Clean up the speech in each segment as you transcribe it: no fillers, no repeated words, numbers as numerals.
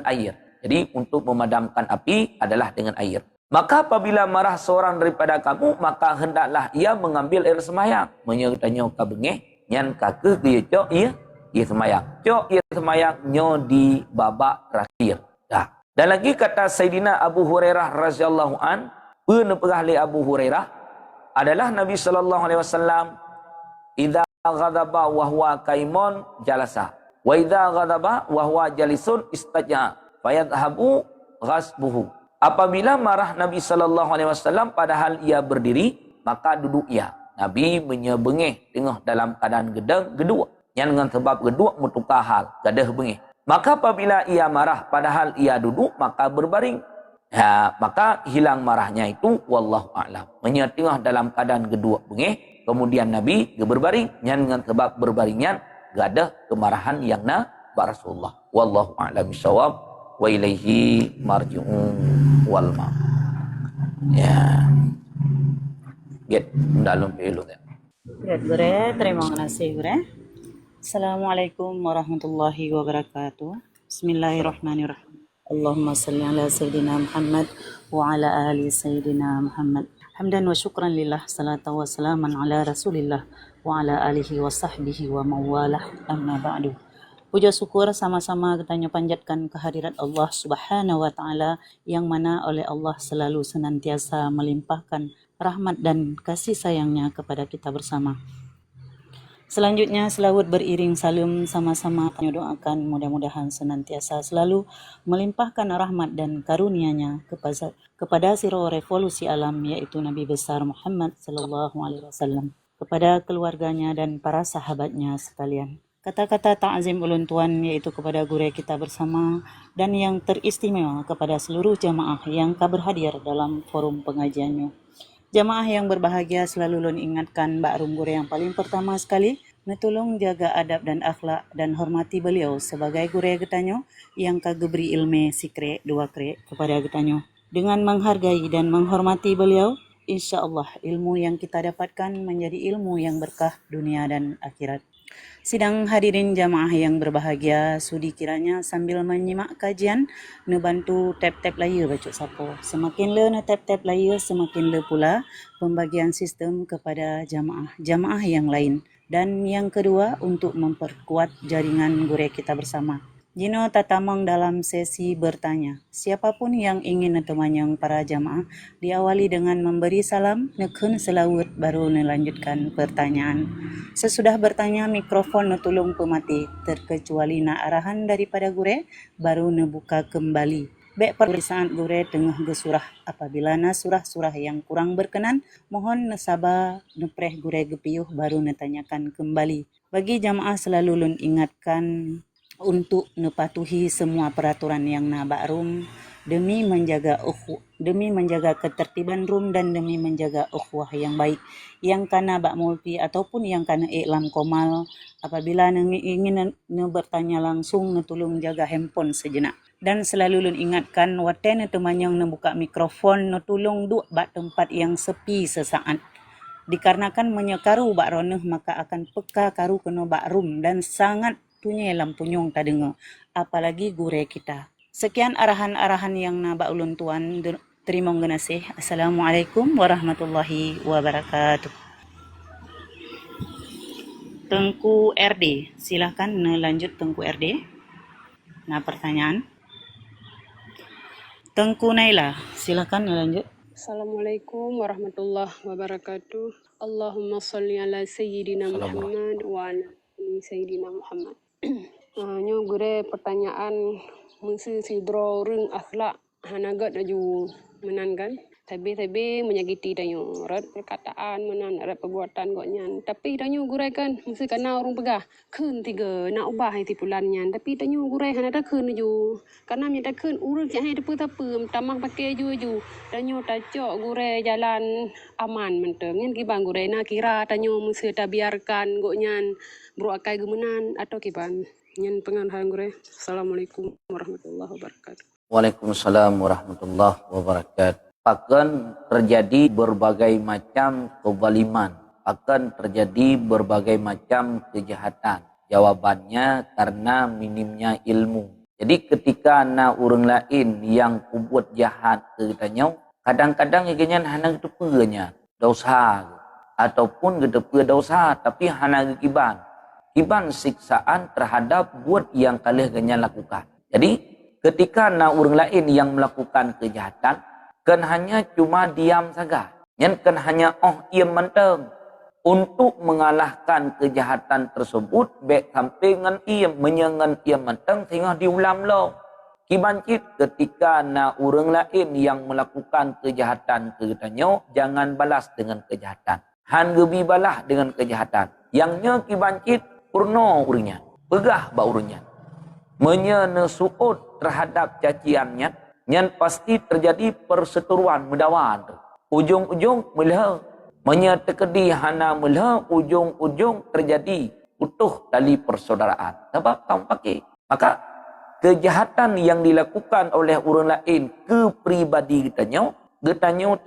air. Jadi untuk memadamkan api adalah dengan air. Maka apabila marah seorang daripada kamu, maka hendaklah ia mengambil air semayang. Menyertanya ka bengeh, nyan kake dia cok ia semayang. Cok ia semayang nyo di babak terakhir. Dah. Dan lagi kata Sayyidina Abu Hurairah radhiyallahu an, penepahli Abu Hurairah adalah Nabi sallallahu alaihi wasallam idza ghadaba wa huwa qaimun jalasa wa idza ghadaba wa huwa jalisun istaja fayadhhabu ghasbuhu. Apabila marah Nabi sallallahu alaihi wasallam padahal ia berdiri, maka duduk ia. Nabi menyebengeh tengah dalam keadaan gedung yang dengan sebab gedung mutukah hal gadah bengeh. Maka apabila ia marah padahal ia duduk, maka berbaring. Ya, maka hilang marahnya itu wallahu a'lam. Menyetengah dalam keadaan gedung bengeh, kemudian Nabi berbaring yang dengan sebab berbaringnya gadah kemarahan yang Rasulullah. Wallahu a'lam bishawab wa ilaihi marji'un wal ma. Ya. Get dalam pelu ya. Gure, terima kasih Gure. Assalamualaikum warahmatullahi wabarakatuh. Bismillahirrahmanirrahim. Allahumma salli ala Sayyidina Muhammad wa ala ali Sayyidina Muhammad. Hamdan wa syukran lillah, salatan wa salaman ala Rasulillah wa ala alihi wa sahbihi wa mawalah, amma ba'du. Puja syukur sama-sama kita panjatkan kehadirat Allah Subhanahu wa taala yang mana oleh Allah selalu senantiasa melimpahkan rahmat dan kasih sayangnya kepada kita bersama. Selanjutnya selawat beriring salam sama-sama kami doakan mudah-mudahan senantiasa selalu melimpahkan rahmat dan karunia-Nya kepada siro revolusi alam yaitu Nabi besar Muhammad sallallahu alaihi wasallam, kepada keluarganya dan para sahabatnya sekalian. Kata-kata ta'zim ulun tuan yaitu kepada guru kita bersama dan yang teristimewa kepada seluruh jamaah yang berhadir dalam forum pengajiannya. Jamaah yang berbahagia selalu ulun ingatkan Mbak Rum guru yang paling pertama sekali, tolong jaga adab dan akhlak dan hormati beliau sebagai guru getanyo yang kageberi ilmu sikre dua kre kepada getanyo. Dengan menghargai dan menghormati beliau, insya-Allah ilmu yang kita dapatkan menjadi ilmu yang berkah dunia dan akhirat. Sidang hadirin jamaah yang berbahagia, sudi kiranya sambil menyimak kajian, bantu tap-tap layar bacuk sapo. Semakin le tap-tap layar, semakin le pula pembagian sistem kepada jamaah yang lain. Dan yang kedua, untuk memperkuat jaringan gure kita bersama. Jino tatamang dalam sesi bertanya. Siapapun yang ingin temanyang para jamaah, diawali dengan memberi salam, nekun selawat baru melanjutkan pertanyaan. Sesudah bertanya, mikrofon tolong pemati, terkecuali arahan daripada gure, baru buka kembali. Baik perpisahan gure tengah gesurah. Apabila surah-surah yang kurang berkenan, mohon sabar nepreh gure gepiyuh baru tanyakan kembali. Bagi jamaah selalu lun ingatkan untuk nepatuhi semua peraturan yang nabak rum demi menjaga ketertiban rum dan demi menjaga ukhuwah yang baik yang kana bak multi ataupun yang kana iklam komal. Apabila ingin bertanya langsung tolong jaga handphone sejenak dan selalu lun ingatkan waten temanyang buka mikrofon tolong duk bak tempat yang sepi sesaat dikarenakan menyekaru bak roneh maka akan peka karu kena bak rum dan sangat punya lampunyong tak dengar, apalagi gure kita. Sekian arahan-arahan yang nabak ulun tuan. Terima kasih. Assalamualaikum warahmatullahi wabarakatuh. Tengku RD, silakan lanjut Tengku RD. Nah pertanyaan. Tengku Naila, silakan lanjut. Assalamualaikum warahmatullahi wabarakatuh. Allahumma salli ala Sayyidina Muhammad wa ala ali Sayyidina Muhammad. Nyo gure pertanyaan mengsi sidro reng akhlak hanagat aju menangan tapi menyakiti danyo rat perkataan menan rat perbuatan goknya tapi danyo gure kan mesti kena orang pegah keun tiga nak ubah itu pulannya tapi danyo gure hanada keun aju karena minta keun urang jak hai depu tapi tamang pakai aju danyo tacok gure jalan aman menteng ngin kibang gure na kira danyo mesti biarkan goknya beruakai gemenan atau kiban nyen penganhan gure. Assalamualaikum warahmatullahi wabarakatuh. Waalaikumsalam warahmatullahi wabarakatuh. Akan terjadi berbagai macam kezaliman, akan terjadi berbagai macam kejahatan. Jawabannya karena minimnya ilmu. Jadi ketika na orang lain yang buat jahat ke tanya, kadang-kadang ikannya hana gedepenya dosa ataupun gedepe dosa tapi hana kiban siksaan terhadap buat yang kalih ganyan lakukan. Jadi ketika na orang lain yang melakukan kejahatan, kan hanya cuma diam saja. Yang kan hanya ia menteng untuk mengalahkan kejahatan tersebut, baik sampai dengan ia menyengan ia menteng sehingga diulam lo. Kibancit ketika na orang lain yang melakukan kejahatan ketanyo, jangan balas dengan kejahatan. Han gebi balah dengan kejahatan. Yangnya kibancit purno urnya, pegah ba urnya. Menyana suut terhadap caciannya, yang pasti terjadi perseteruan mendawan. Ujung-ujung melihat menyertekedi hana melihat ujung-ujung terjadi utuh tali persaudaraan. Sebab kamu pakai. Maka kejahatan yang dilakukan oleh orang lain ke pribadi getanya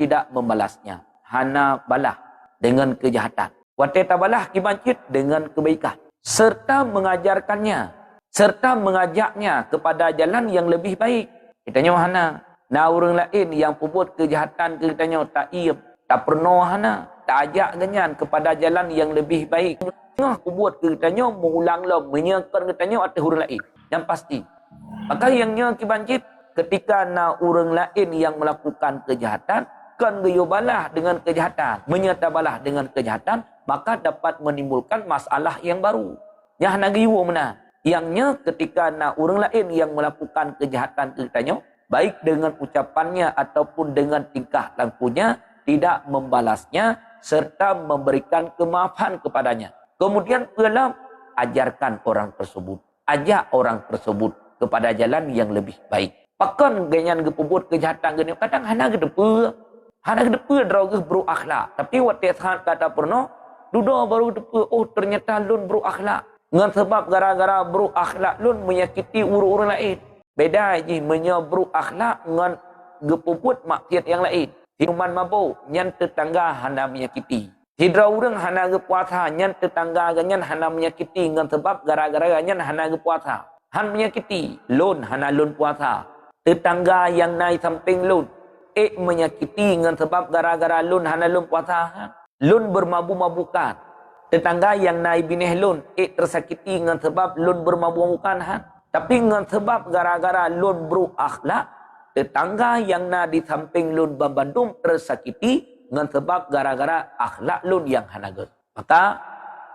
tidak membalasnya. Hana balah dengan kejahatan. Wateta balah kibancit dengan kebaikan. Serta mengajarkannya. Serta mengajaknya kepada jalan yang lebih baik. Kitanya hana. Nah orang lain yang buat kejahatan kitanya tak iam. Tak pernah hana. Tak ajak ganyan kepada jalan yang lebih baik. Tengah buat kitanya mengulang-ulang. Menyekan kitanya atas orang lain. Yang pasti. Maka yangnya kibancit ketika na orang lain yang melakukan kejahatan. Kan geyobalah dengan kejahatan. Menyatabalah dengan kejahatan. Maka dapat menimbulkan masalah yang baru. Yang hana geyo mana. Yangnya ketika na orang lain yang melakukan kejahatan kitanya. Baik dengan ucapannya ataupun dengan tingkah lakunya, tidak membalasnya serta memberikan kemaafan kepadanya. Kemudian pula ajarkan orang tersebut, ajak orang tersebut kepada jalan yang lebih baik. Pakan ganyan gepubut kejahatan gini, kadang hana gedepe draugeh bro akhlak. Tapi waktu saat kata pernah, duda baru gedepe, oh ternyata lun bro akhlak. Ngan sebab gara-gara bro akhlak lun menyakiti orang lain. Beda je menyebru akhlak dengan gepuput maksiat yang lain. Sinuman mabuk, nyan tetangga hana menyakiti. Hidra urang hana gepuasa, nyan tetangga ganyan hana menyakiti. Dengan sebab gara-gara nyan hana gepuasa. Han menyakiti, lun hana lun puasa. Tetangga yang naik samping lun, menyakiti dengan sebab gara-gara lun hana lun puasa. Lun bermabu-mabukan. Tetangga yang naik binih lun, tersakiti dengan sebab lun bermabu-mabukan. Tapi dengan sebab gara-gara lun bro akhlak, tetangga yang na di samping lun Bandung tersakiti dengan sebab gara-gara akhlak lun yang hanaget. Maka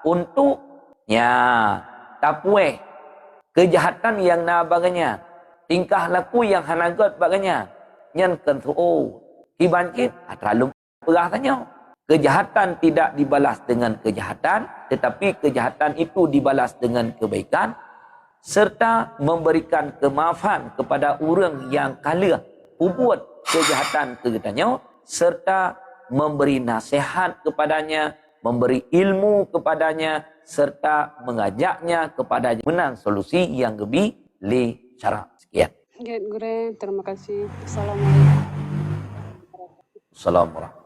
untuknya tapueh kejahatan yang na baganya, tingkah laku yang hanaget baganya, nyan kensuo kibancit terlalu perasanya. Kejahatan tidak dibalas dengan kejahatan, tetapi kejahatan itu dibalas dengan kebaikan. Serta memberikan kemaafan kepada orang yang kalah buat kejahatan kegetanya, serta memberi nasihat kepadanya, memberi ilmu kepadanya, serta mengajaknya kepada menang solusi yang lebih cara. Sekian. Get Gure, terima kasih. Assalamualaikum. Assalamualaikum.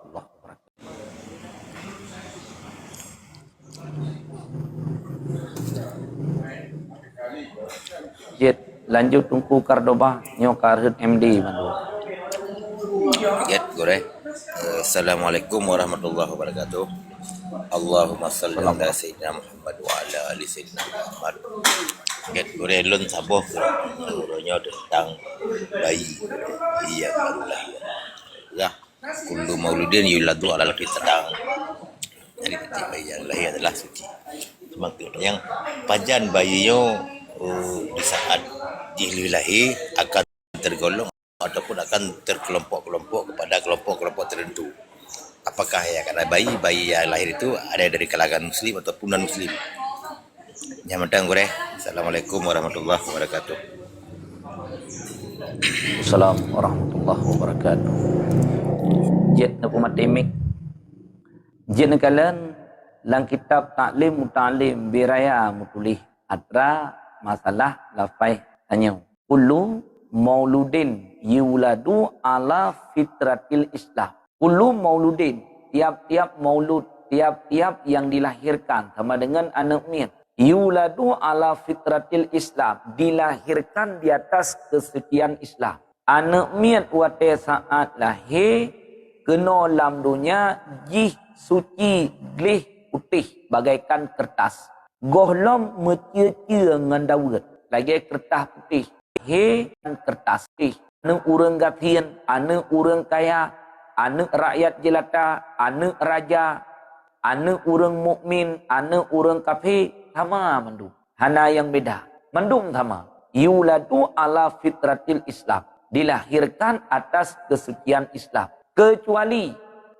Jet lanjut tunggu Kardoba nyokarhut MD mandu. Jet gore. Assalamualaikum warahmatullahi wabarakatuh. Allahumma salli ala sayyidina Muhammad wa ala ali sayyidina Muhammad. Jet gore lun saboh gurunya tentang bayi yang baru lahir. Ya, kullu mauludin yuladu ala fitrah. Jadi bayi yang lahir adalah suci. Semakin yang pajan bayinya di saat dihilahi akan tergolong ataupun akan terkelompok-kelompok kepada kelompok-kelompok tertentu. Apakah ya karena bayi yang lahir itu ada dari kalangan muslim ataupun non muslim? Yang penting gue. Assalamualaikum warahmatullahi wabarakatuh. Assalamualaikum warahmatullahi wabarakatuh. Jet na pumatimik. Jet na kalan lang kitab taklim mutalim biraya mutulih atra masalah lafai tanya. Kullu mauludin yuladu ala fitratil Islam. Kullu mauludin, tiap-tiap maulud, tiap-tiap yang dilahirkan sama dengan anak mir, Yuladu ala fitratil Islam, dilahirkan di atas kesucian Islam. Anak miat wate saat lahir kena lam dunia jih suci glih putih bagaikan kertas. Gohlom mecia-cia dengan dawet lagi kertas putih. He kertas putih. Anak urang gatian, anak urang kaya, anak rakyat jelata, anak raja, anak urang mukmin, anak urang kafir, sama mandum. Hana yang beda. Mandum sama. Yuladu ala fitratil Islam. Dilahirkan atas kesucian Islam. Kecuali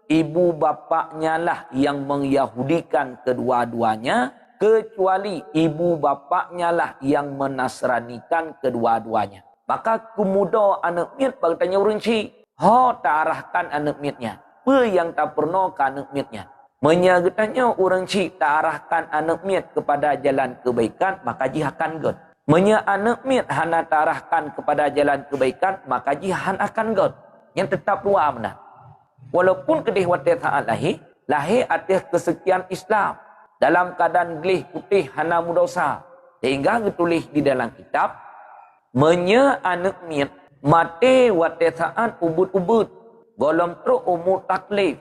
ibu bapaknya lah yang mengyahudikan kedua-duanya. Kecuali ibu bapaknya lah yang menasranikan kedua-duanya. Maka kemudian anak miat bertanya orang cik. Tak arahkan anak miatnya. Apa yang tak pernah ke anak miatnya. Menyagetanya orang cik tak arahkan anak miat kepada jalan kebaikan, maka jihakan god. Menya anak miat hana tak arahkan kepada jalan kebaikan, maka jihan akan god. Yang tetap dua benar. Walaupun kedih wadah ta'at lahir atas kesekian Islam. Dalam keadaan gelih putih hana mudosa. Sehingga ditulis di dalam kitab. Menya anak miat mati wadah ta'at ubud-ubud. Golom teruk umur taklif.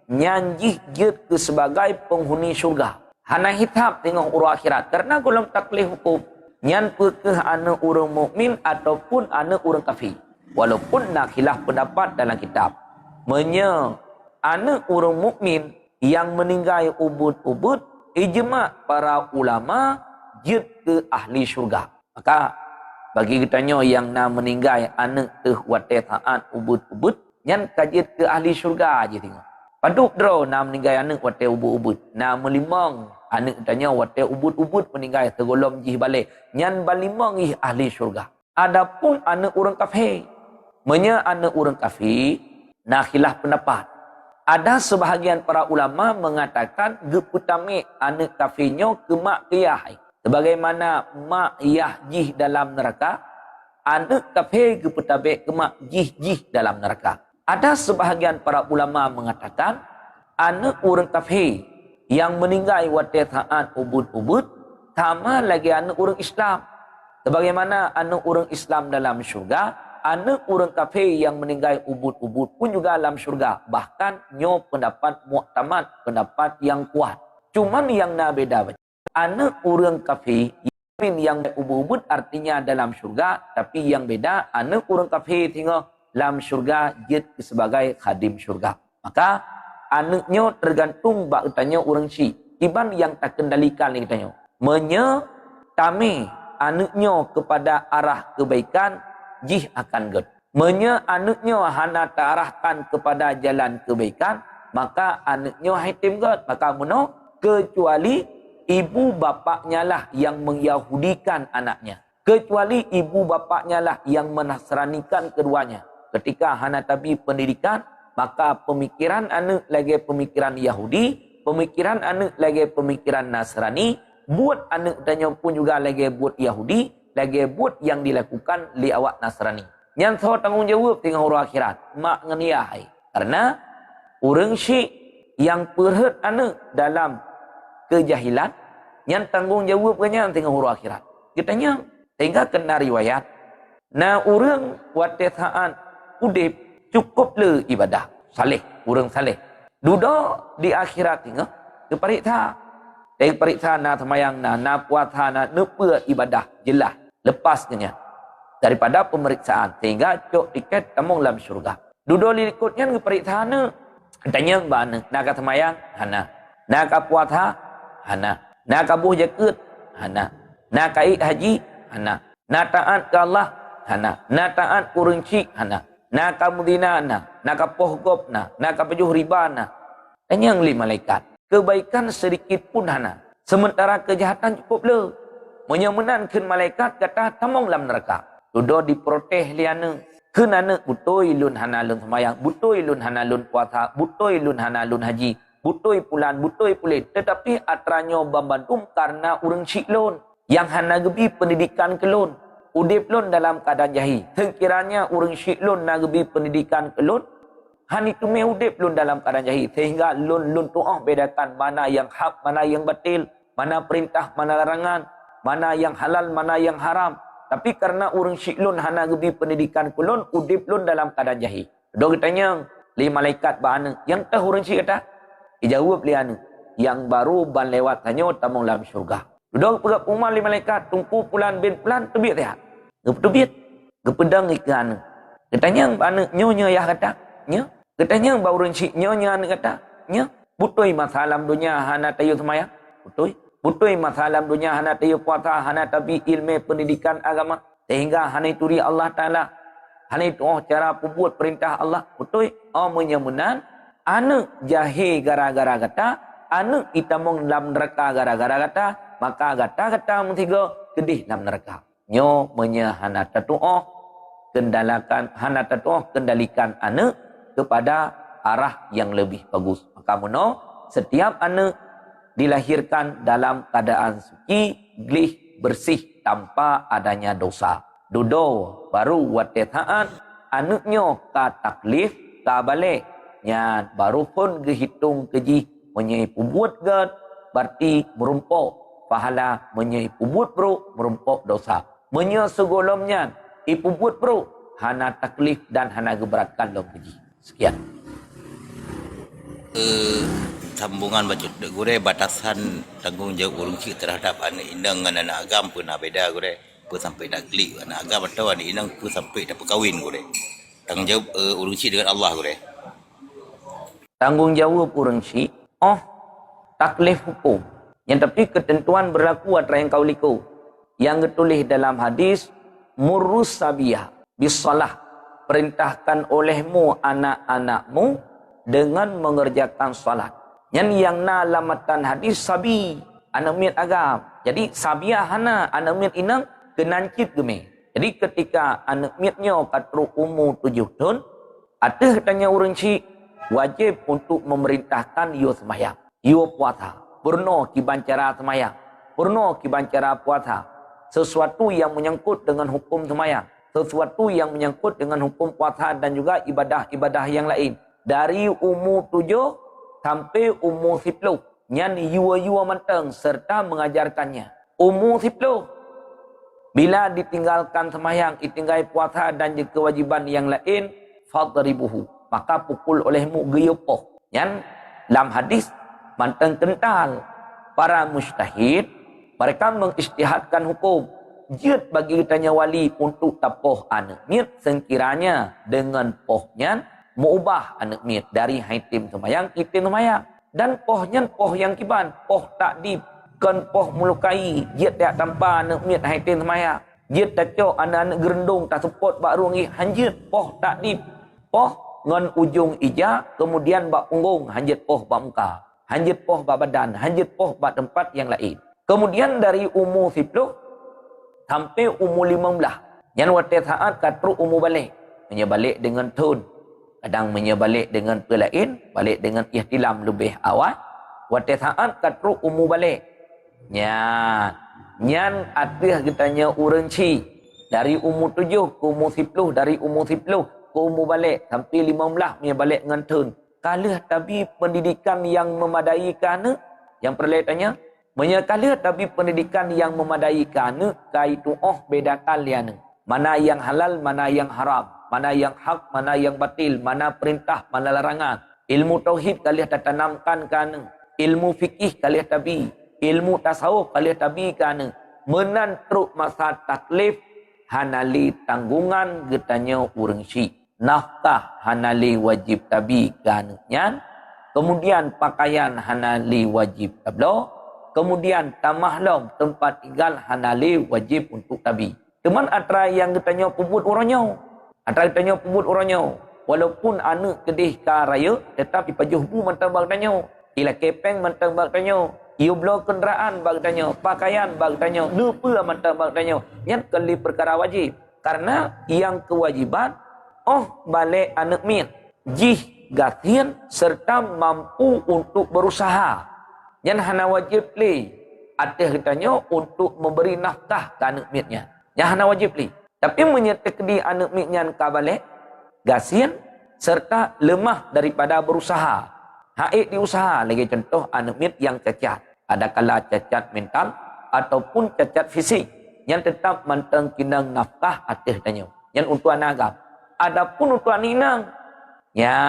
Nyanjih jid ke sebagai penghuni syurga. Hana hitab tengok urut akhirat. Karena golong taklif hukum. Nyan pekeh anak orang mukmin ataupun anak orang kafir. Walaupun nak khilaf pendapat dalam kitab. Menya anak orang mukmin yang meninggal ubud-ubud. Ijma' para ulama jid ke ahli syurga. Maka bagi kitanya yang nak meninggal anak teh watai ta'at ubud-ubud. Nyan kajit ke ahli syurga aja tengok. Paduk draw nak meninggal anak watai ubud-ubud. Nak melimang anak tanya watai ubud-ubud meninggal tergolong jih balik. Nyan balimang ih ahli syurga. Adapun anak orang kafir. Menya anak orang kafir. Nak khilaf pendapat. Ada sebahagian para ulama mengatakan geputami anak kafirnya ke mak kiyah. Sebagaimana mak yah jih dalam neraka. Anak kafir geputami ke mak jih dalam neraka. Ada sebahagian para ulama mengatakan anak orang kafir yang meninggal watai ta'at ubud-ubud sama lagi anak orang Islam. Sebagaimana anak orang Islam dalam syurga, anak orang kafir yang meninggal ubud-ubud pun juga dalam syurga. Bahkan nyo pendapat muktamad, pendapat yang kuat. Cuman yang nak beda. Anak orang kafir yang ubud-ubud artinya dalam syurga, tapi yang beda anak orang kafir tengok dalam syurga jid sebagai khadim syurga. Maka anaknya tergantung bak tanya orang syik. Iban yang tak kendalikan ni tanya. Menyetami anaknya kepada arah kebaikan jih akan god. Menya anaknya hana terarahkan kepada jalan kebaikan, maka anaknya hitim god. Maka meno kecuali ibu bapaknya lah yang mengyahudikan anaknya. Kecuali ibu bapaknya lah yang menasranikan keduanya. Ketika hana tabi pendidikan, maka pemikiran anak lagi pemikiran Yahudi, pemikiran anak lagi pemikiran Nasrani, buat anak tanya pun juga lagi buat Yahudi, lagi buat yang dilakukan li awak Nasrani. Yang saya tanggung jawab tengah huruf akhirat, mak ngeniahai. Karena orang syik yang perhet anak dalam kejahilan, yang tanggung jawabnya tengah huruf akhirat. Kitanya sehingga kena riwayat, nah orang watetaan udip cukup le ibadah saleh, orang saleh duduk di akhirat tinggal keperiksa na semayang na puasa na nepa ibadah jelas lepasnya daripada pemeriksaan sehingga cok tiket tamung dalam syurga. Duduk likutnya keperiksa na tanya bana nak semayang hana, nak puasa hana, nak buh jaket hana, nak haji hana, nak taat ke Allah hana, nak taat kurang cik hana, nak mudina nak pohgop nak pejuh riba dan yang lima malaikat. Kebaikan sedikit pun hana. Sementara kejahatan cukup le. Menyemenankan malaikat kata tamong dalam neraka. Duduk diproteh liana. Kenana butoi lun hana lun semayang, butoi lun hana lun puasa, butoi lun hana lun haji, butoi pulan, butoi pulit. Tetapi atranyo bambandum karena urang cik lun. Yang hana gebi pendidikan ke lun. Udip lun dalam keadaan jahil. Sekiranya orang syik lun nak lebih pendidikan ke lun, hani tumeh udip lun dalam keadaan jahil. Sehingga lun tu'ah bedakan mana yang hak, mana yang batil. mana perintah, mana larangan, mana yang halal, mana yang haram. Tapi karena urang syiklun hana gebi pendidikan kulun, udip lun dalam keadaan jahil. Dok tanya, li malaikat ba anu? Yang tah urang syik kata? Dijawab li anu. Yang baru ban lewat hanya tamong dalam syurga. Dok pegap umar li malaikat, tumpu pulan bin pulan, tebit dia. Tebit. Gepedang ikan. Katanya ba anu nyonya ya kata? Nya. Katanya ba urang syik nyonya anu kata? Nya. Butoi masalam dunia hana tayu semaya. Butoi masalah dunia hana tayu puasa, hana tabi ilmu pendidikan agama. Sehingga hana turi Allah Ta'ala. Hana itu cara pembuat perintah Allah. Butoi menyemunan. Anu jahe gara-gara kata. Anu itamong dalam neraka gara-gara kata. Maka kata-kata mentiga kedih dalam neraka. Nyo hana tatu'oh. Kendalikan anu kepada arah yang lebih bagus. Maka setiap anu dilahirkan dalam keadaan suci, glih, bersih tanpa adanya dosa. Dudo baru watetaan anaknya ka taklif ka balik. Nya baru pun gehitung keji menyai pembuat gad berarti merumpok pahala, menyai pembuat bro merumpok dosa. Menya segolomnya ipubut bro hana taklif dan hana geberatkan lo keji. Sekian. Sambungan baca gure batasan tanggungjawab urang syik terhadap anak indang dengan anak agam pun beda gure pun sampai dak klik anak agam atau anak indang pun sampai dak berkahwin gure tanggungjawab urang syik dengan Allah gure tanggungjawab urang syik taklif hukum yang tapi ketentuan berlaku atas yang kau liku yang ditulis dalam hadis murrus sabiyah bisalah perintahkan olehmu anak-anakmu dengan mengerjakan salat. Yang lamatan hadis sabi anak miat agam. Jadi sabiah hana anak miat inang kenancit geme. Jadi ketika anak miatnya katru umur 7 tahun, ada tanya urang syik wajib untuk memerintahkan yo sembahyang, yo puasa. Purno kibancara sembahyang, purno kibancara puasa. Sesuatu yang menyangkut dengan hukum sembahyang, sesuatu yang menyangkut dengan hukum puasa dan juga ibadah-ibadah yang lain. Dari umur 7 sampai umur 10 nyan yua-yua manteng serta mengajarkannya. Umur 10 bila ditinggalkan sembahyang, ditinggal puasa dan juga kewajiban yang lain, fadribuhu, maka pukul olehmu geyupoh. Nyan dalam hadis manteng kental para mujtahid mereka mengistihadkan hukum. Jid bagi tanya wali untuk tapoh anak miat sekiranya dengan pohnya mengubah anak miat dari haitim sembahyang itim sembahyang dan pohnya poh yang kiban poh takdib kan poh melukai dia tak tanpa anak miat haitim sembahyang dia tak cok anak-anak gerendung tak support bak ruang hanjit poh takdib poh ngan ujung ija kemudian bak punggung hanjit poh bak muka hanjit poh bak badan hanjit poh bak tempat yang lain. Kemudian dari umur 10 sampai umur 15 yang waktu saat katru umur balik menyebalik dengan tun kadang menyebalik dengan pelain, balik dengan ihtilam lebih awal. Waktu saat katru umur balik. Nyan atas kitanya urang syik. Dari umur 7 ke umur 10, dari umur 10 ke umur balik. Sampai 15 menyebalik dengan tun. Kalah tapi pendidikan yang memadai kana? Yang perlu tanya. Menyekalah tapi pendidikan yang memadai kana? Kaitu beda kalian. Mana yang halal, mana yang haram. Mana yang hak, mana yang batil, mana perintah, mana larangan. Ilmu tauhid kalian tanamkan kana. Ilmu fikih kalian tabi. Ilmu tasawuf kalian tabi kana. Menantruk masa taklif hanali tanggungan getanya urang syik. Nafkah hanali wajib tabi kana. Kemudian pakaian hanali wajib tablo. Kemudian tamahlum tempat tinggal hanali wajib untuk tabi. Teman atra yang getanya pubut orangnya. Antara tanya pembut orangnya. Walaupun anak kedih ka raya, tetapi pajuh bu mentang bag tanya. Ila kepeng mentang bag tanya. Iu belo kenderaan bag tanya. Pakaian bag tanya. Lupa mentang bag tanya. Yang kali perkara wajib. Karena yang kewajiban, balik anak min. Jih gatin serta mampu untuk berusaha. Yang hana wajib li. Ada tanya untuk memberi nafkah ke anak minnya. Yang hana wajib li. Tapi menyertai di anak miknyan kabalik, gasin, serta lemah daripada berusaha. Haid diusaha. Lagi contoh anak mit yang cacat. Ada kala cacat mental ataupun cacat fisik yang tetap manteng kinang nafkah atas danyo. Yang untuk anak agam. Adapun untuk anak inang, ya,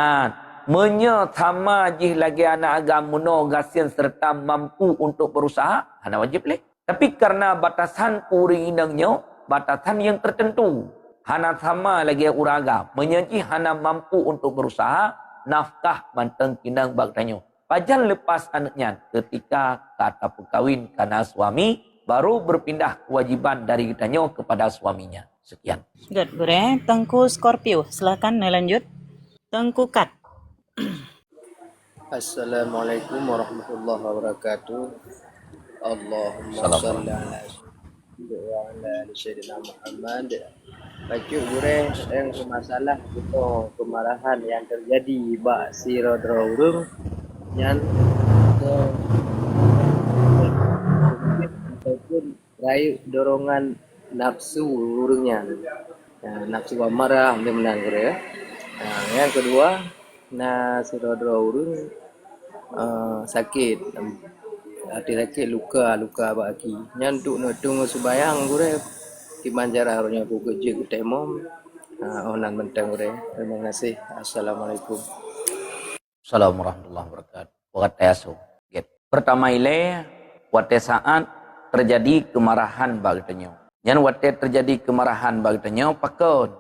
menyetama jih lagi anak agam muno gasian serta mampu untuk berusaha, hana wajib leh. Tapi karena batasan puri inangnya, batasan yang tertentu, hana sama lagi urang agam, menyaji hana mampu untuk berusaha, nafkah manteng kinang bagdanyo. Pajan lepas anaknya ketika kata perkahwin karena suami baru berpindah kewajiban dari kitanya kepada suaminya. Sekian. Good, Gure. Tengku Scorpio, silakan lanjut. Tengku Kat. Assalamualaikum warahmatullahi wabarakatuh. Allahumma salli ala sayyidina Muhammad. Baca gure yang masalah itu kemarahan yang terjadi bak si rodro urung yang ataupun rayu dorongan nafsu urungnya. Nah, nafsu amarah menang gure ya. Nah, yang kedua si rodro urung sakit hati sakit luka baki nyantuk nutung subayang gure di manjara harusnya aku kerja ke temom onan mentang gure. Terima kasih. Assalamualaikum. Assalamualaikum warahmatullahi wabarakatuh. Wakatayasu. Pertama ile wate saat terjadi kemarahan bagitanya. Yang wate terjadi kemarahan bagitanya pakon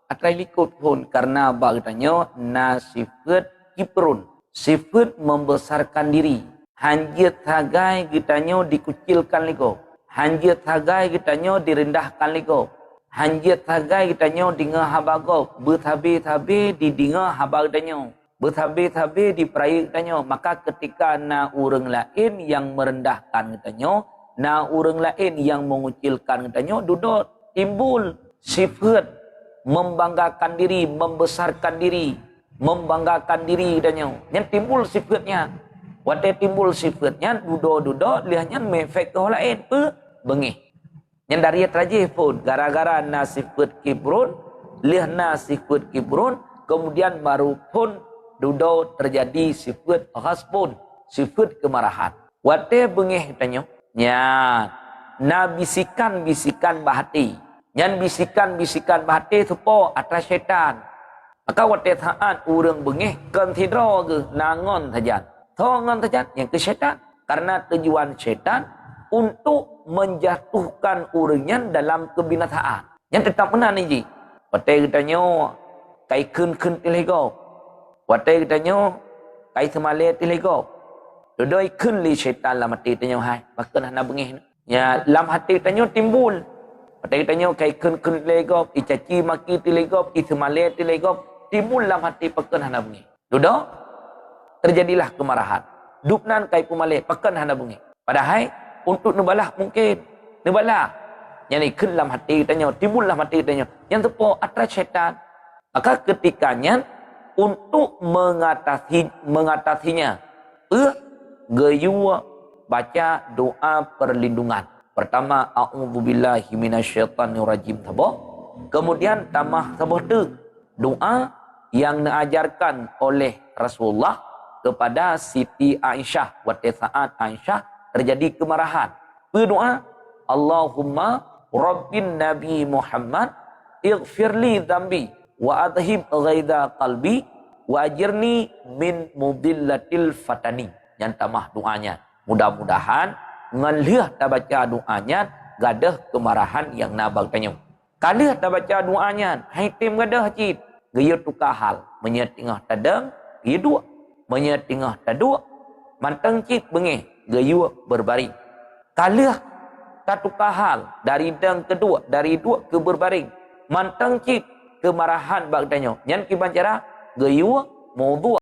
atrai likut pun karena bagitanya nasifat kiprun. Sifat membesarkan diri. Hanjit hagai gitanya dikucilkan liko. Hanjit hagai gitanya direndahkan liko. Hanjit hagai gitanya dinga habago. Bertabi-tabi di dinga habagdanyo. Bertabi-tabi di perai gitanya. Maka ketika na urang lain yang merendahkan gitanya, na urang lain yang mengucilkan gitanya, duduk timbul sifat membanggakan diri, membesarkan diri, membanggakan diri gitanya. Yang timbul sifatnya. Waktu timbul sifatnya, duduk-duduk, lihatnya mefek ke orang lain, bengih. Yang dari terjadi pun, gara-gara na sifat kibrun, lihat na sifat kibrun, kemudian baru pun duduk terjadi sifat hasbun, sifat kemarahan. Waktu bengih tanya, ya, na bisikan-bisikan bahati. Yang bisikan-bisikan bahati itu po atas syaitan. Maka waktu saat orang bengih, kan tidro ke nangon saja. Tongan saja yang ke syaitan. Karena tujuan syaitan untuk menjatuhkan orangnya dalam kebinasaan. Yang tetap benar ni ji. Waktu kitanya kai kun tilego. Waktu kitanya kai semale tilego. Dodoi kun li syaitan dalam hati tanya hai. Bahkan hana bengih. Ya dalam hati tanya timbul. Waktu kitanya kai kun tilego, icaci maki tilego, semale tilego, timbul dalam hati bahkan hana bengih. Duduk terjadilah kemarahan. Dupnan kai pumale pakan hana bungi. Padahal untuk nubalah mungkin. Nubalah. Yang ni kelam hati tanya, timbullah hati tanya. Yang tu po atas syaitan. Maka ketikanya untuk mengatasinya. Gayua baca doa perlindungan. Pertama, a'udzubillahi minasyaitanirrajim tabo. Kemudian tambah tabo tu doa yang diajarkan oleh Rasulullah kepada Siti Aisyah. Waktu saat Aisyah terjadi kemarahan. Berdoa, Allahumma Rabbin Nabi Muhammad ighfirli dhambi wa adhib ghaidha qalbi wa ajirni min mudillatil fatani. Yang tamah doanya. Mudah-mudahan ngalih tak baca doanya gadah kemarahan yang nabag tanya. Kalih tak baca doanya, hai tim gadah cid. Gaya tukar hal. Menyetingah tadang, gaya dua. Menyetingah taduk, mantang cik bengih, gayua berbaring. Kalah tatukah hal dari dang kedua, dari dua ke berbaring. Mantang cik kemarahan bagdanya. Yang kiban cara gayua mawdu'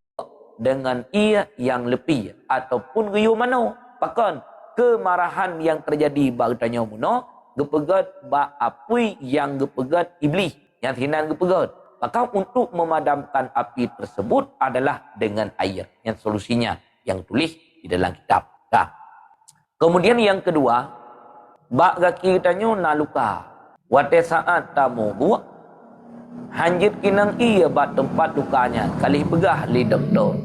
dengan ia yang lebih ataupun gayua mano. Pakan kemarahan yang terjadi bagdanya muno gepegat ba apui yang gepegat iblis yang hinan gepegat. Maka untuk memadamkan api tersebut adalah dengan air. Yang solusinya yang tulis di dalam kitab. Nah. Kemudian yang kedua, bak kaki tanya na luka. Wate saat tamu buat hanjit kinang ia bak tempat lukanya. Kali pegah li doktor.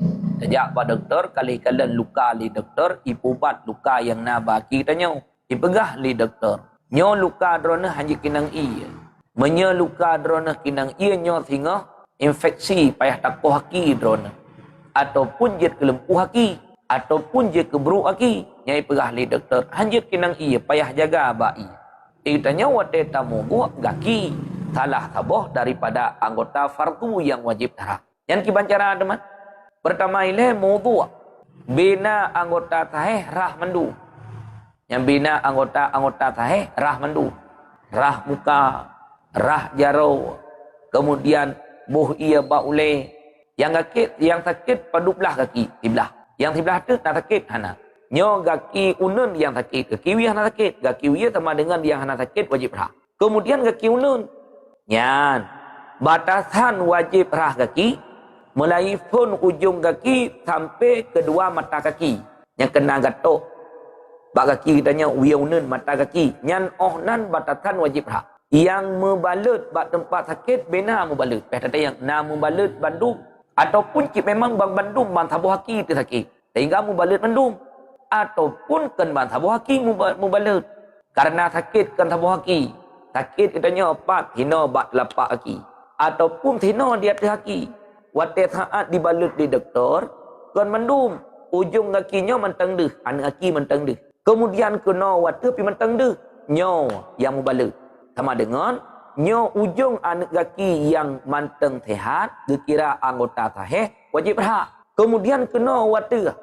Sejak pak doktor kali kalian luka li doktor, ipubat luka yang na baki tanya. Ipegah li doktor. Nyo luka drona hanya kinang iya. Menye luka drona kinang iya nyo sehingga infeksi payah takoh haki drona. Ataupun jet kelempuh haki. Ataupun jet keberuk haki. Nyai pegah li doktor. Hanya kinang iya payah jaga bai. Tanya wate tamu buat gaki. Salah taboh daripada anggota fardu yang wajib darah. Yang kibancara teman. Pertama ile mawdu' bina anggota sahih rah mandu. Yang bina anggota sahih rah mandu. Rah muka, rah jaro, kemudian buh ia baule. Yang sakit padu belah kaki sebelah. Yang sebelah tu nak sakit hana. Nyo kaki unun yang sakit, kaki wiyah nak sakit, kaki wiyah sama dengan yang hana sakit wajib rah. Kemudian kaki unun. Nyan batasan wajib rah kaki mulai pun ujung kaki sampai kedua mata kaki yang kena gatok. Bak kaki katanya wiaunan mata kaki. Nyan nan batasan wajib rah. Yang membalut bak tempat sakit bina membalut. Kata yang na membalut bandung ataupun cik memang bang bandung bang tabuh haki tu sakit. Sehingga membalut bandung ataupun kan bang tabuh haki membalut. Karena sakit kan tabuh haki. Sakit katanya opat hina bak lapak haki ataupun hina di atas haki. Waktu saat dibalut di doktor kan bandung ujung kakinya mentang deh, anak kaki mentang deh. Kemudian kena waktu pi mentang deh, nyo yang membalut. Sama dengan nyo ujung anak kaki yang manteng sehat, dikira anggota sahih, wajib berhak. Kemudian kena waktu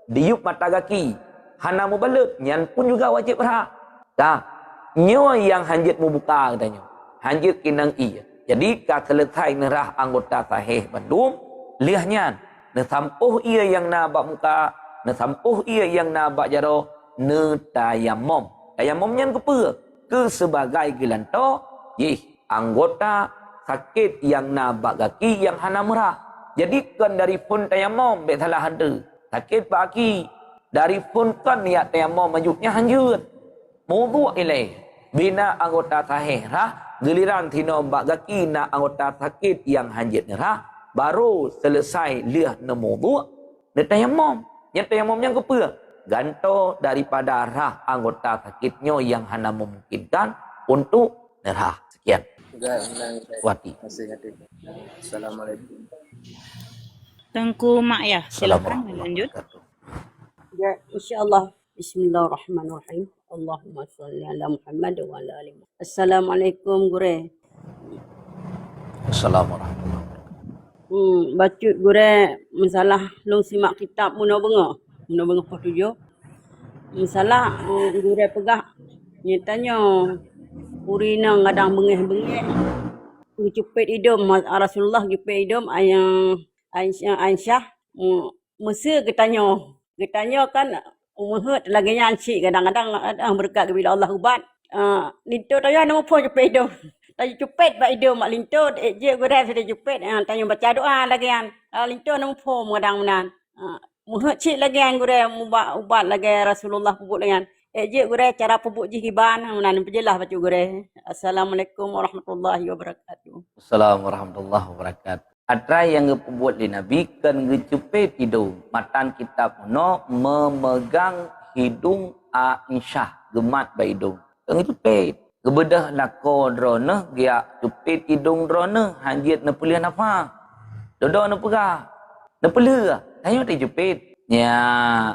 diup mata kaki, hana membalut, nyan pun juga wajib berhak. Dah, nyo yang hanjit membuka katanya, hanjit kinang iya. Jadi kalau selesai nerah anggota sahih bandung, liahnya nesampuh ia yang na bak muka, nesampuh ia yang na bak jaro, ne tayamum. Tayamumnya ke ke sebagai gelanto, anggota sakit yang na bak kaki yang hana merah. Jadi kan dari pun tayamum bet salah ada. Sakit bak kaki dari pun kan niat tayamum majuknya hanjut. Mawdu' ilaih bina anggota sahih rah. Giliran tino bak kaki na anggota sakit yang hanjit nerah baru selesai liah nemawdu' ne tayamum. Yang tayamumnya ke ganto daripada rah anggota sakitnya yang hana memungkinkan untuk nerah. Sekian. Wati. Assalamualaikum. Tengku Mak ya, silakan lanjut. Ya, insyaAllah. Bismillahirrahmanirrahim. Allahumma salli ala Muhammad wa ala ali Muhammad. Assalamualaikum gure. Assalamualaikum. Bacut gure masalah long simak kitab Muna Benga part 7. Masalah gure pegah nyatanya urina ngadang bengeh-bengeh. Jupit hidung Rasulullah jupit hidung Aisyah Mesir ketanya kan umur lagi nyanci kadang-kadang berkat bila Allah ubat. Linto tanya nama pun jupit hidung. Tanya jupit bak hidung mak linto je gure sudah jupit tanya baca doa lagi kan. Linto nama pun kadang-kadang. Muhut cik lagi kan gure ubat lagi Rasulullah pupuk lagi kan. Je gure cara pupuk jihiban menan penjelas baca gure. Assalamualaikum warahmatullahi wabarakatuh. Assalamualaikum warahmatullahi wabarakatuh. Ada yang ngebuat di Nabi kan ngejepit hidung. Matan kitab no memegang hidung Aisyah gemat ba hidung. Kan ngejepit. Kebedah lako drone dia jepit hidung drone hanjit ne pelih nafa. Dodo ne pegah. Ne pelih. Tayo te jepit. Nya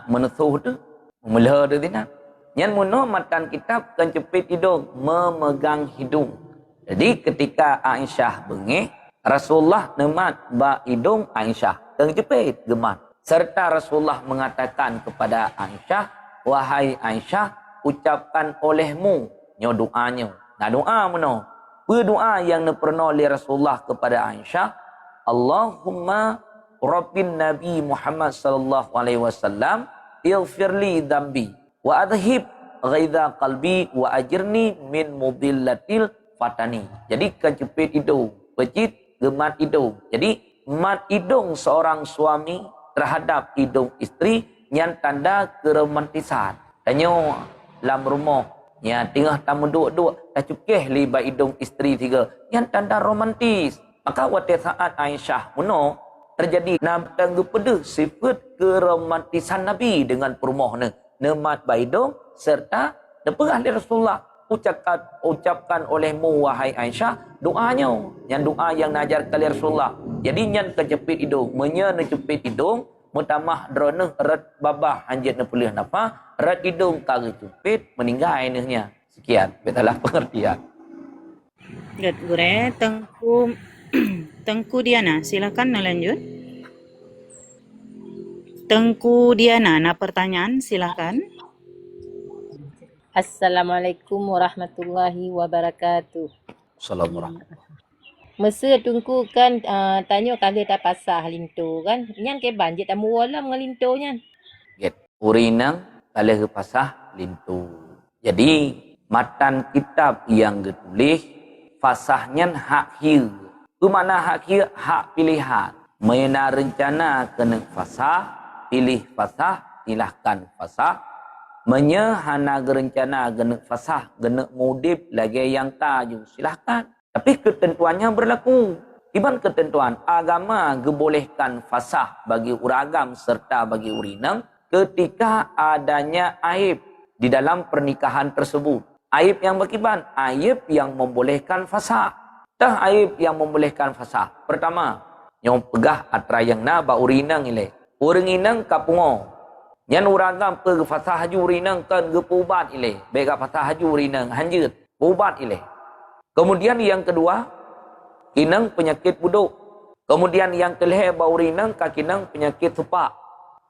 menesuh tu. Memelah tu tina. Nyan muno matan kitab kan jepit hidung, memegang hidung. Jadi ketika Aisyah bengih Rasulullah nemat ba hidung Aisyah terjepit gemat. Serta Rasulullah mengatakan kepada Aisyah, wahai Aisyah, ucapkan olehmu nyo doanya. Nah doa meno. Berdoa yang pernah oleh Rasulullah kepada Aisyah, Allahumma Rabbin Nabi Muhammad sallallahu alaihi wasallam, ighfirli dzambi wa adhib ghaidha qalbi wa ajirni min mudillatil fatani. Jadi kejepit hidung, pecit gemat hidung. Jadi mat hidung seorang suami terhadap hidung isteri yang tanda keromantisan. Tanya dalam rumah ya tengah tamu duduk dah cukih libat hidung isteri tiga yang tanda romantis. Maka waktu saat Aisyah muno terjadi nak tangga pada sifat keromantisan Nabi dengan permoh nemat baidong serta nepegah oleh Rasulullah ucapkan olehmu wahai Aisyah doanya yang doa yang najar kali Rasulullah. Jadi nyan kecepit hidung menya necepit hidung mutamah drone erat babah anjit nepelih napa erat hidung kage cepit meninggal ainehnya. Sekian betalah pengertian. Good, Gure. Tengku Diana, silakan lanjut. Tengku Diana, nak pertanyaan silakan. Assalamualaikum warahmatullahi wabarakatuh. Assalamualaikum. Masa tungku kan tanya kalau tak pasah linto kan. Nyan ke banjit tamu wala mengelinto nyan. Get urinang kalau pasah lintu. Jadi matan kitab yang ditulis fasahnya hak hir. Itu mana hak hir? Hak pilihan. Mena rencana kena fasah, pilih fasah, silahkan fasah. Menyehana gerencana genek fasah, genek mudib lagi yang taju silahkan. Tapi ketentuannya berlaku. Iban ketentuan agama gebolehkan fasah bagi uragam serta bagi urinang ketika adanya aib di dalam pernikahan tersebut. Aib yang berkiban, aib yang membolehkan fasah. Tah aib yang membolehkan fasah. Pertama, yang pegah atra yang na ba urinang ile. Urinang kapungo. Yang uragam ke fasah haju urinang kan gepubat ile. Bega fasah haju urinang hanjut pubat ile. Kemudian yang kedua, kinang penyakit buduk. Kemudian yang kelih ba urinang kakinang penyakit sepak.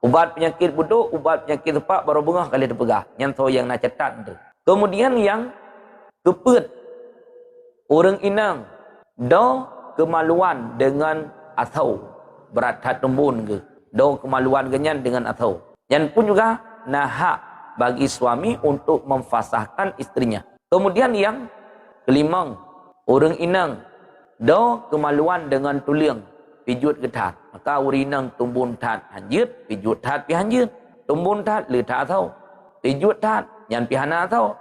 Ubat penyakit buduk, ubat penyakit sepak baru bengah kali dipegah. Yang so yang nak cetat tu. Kemudian yang keput orang inang do kemaluan dengan atau berat hat tembun ke. Do kemaluan genyan dengan atau. Yang pun juga nahak bagi suami untuk memfasahkan istrinya. Kemudian yang kelima, orang inang do kemaluan dengan tuliang pijut getat. Maka urinang tumbun tat hanjut, pijut tat pi hanjut. Tumbun tat le tat atau pijut tat yang pi hana atau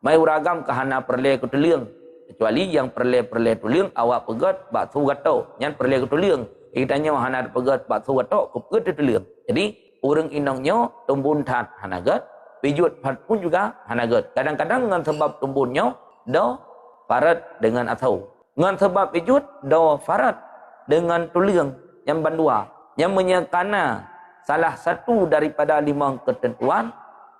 mai uragam ke hana perle ke tuliang. Kecuali yang perle tuliang awak pegat bak su gato. Yang perle ke tuliang itanya hana pegat bak su gato ke pegat tuliang. Jadi orang inangnya tumbun tat hanagat, pijut pat pun juga hanagat. Kadang-kadang dengan sebab tumbunnya do farat dengan atau. Dengan sebab pijut do farat dengan tuliang yang bandua. Yang menyekana salah satu daripada 5 ketentuan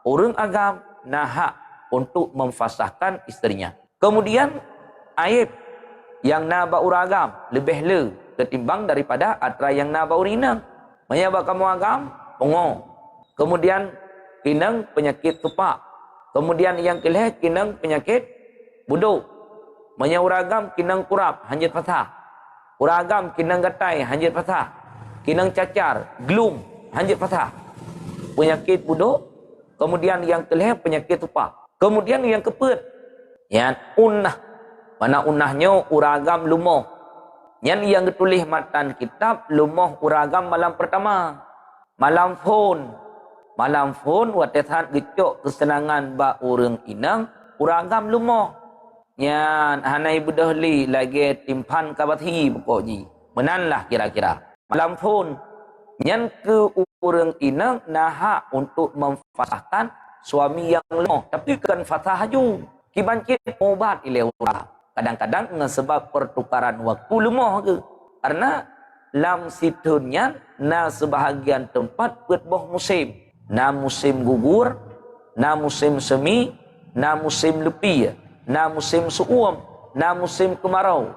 orang agam nahak untuk memfasahkan istrinya. Kemudian aib yang naba uragam lebih le ketimbang daripada atra yang naba urinang. Menyebab kamu agam pongo. Kemudian kinang penyakit sepak. Kemudian yang kelih kinang penyakit buduk. Uragam kinang kurap hanjit fasah. Uragam kinang gatai hanjit fasah. Kinang cacar, glum hanjit fasah. Penyakit buduk. Kemudian yang kelih penyakit sepak. Kemudian yang keput. Yang unnah. Mana unnahnya uragam lumoh. Yang ditulis matan kitab lumoh uragam malam pertama. Malam phone watesan gecok kesenangan ba orang inang uragam lumoh. Yang hanai budahli lagi timpan kabathi pokokji. Menanlah kira-kira. Malam phone yang ke orang inang nahak untuk memfasahkan suami yang lumoh. Tapi kan fasah haju. Kibancit obat ile urang. Kadang-kadang dengan sebab pertukaran waktu lumoh ke. Karena lam situnya na sebahagian tempat berboh musim. Na musim gugur, na musim semi, na musim lepi, na musim suum, na musim kemarau.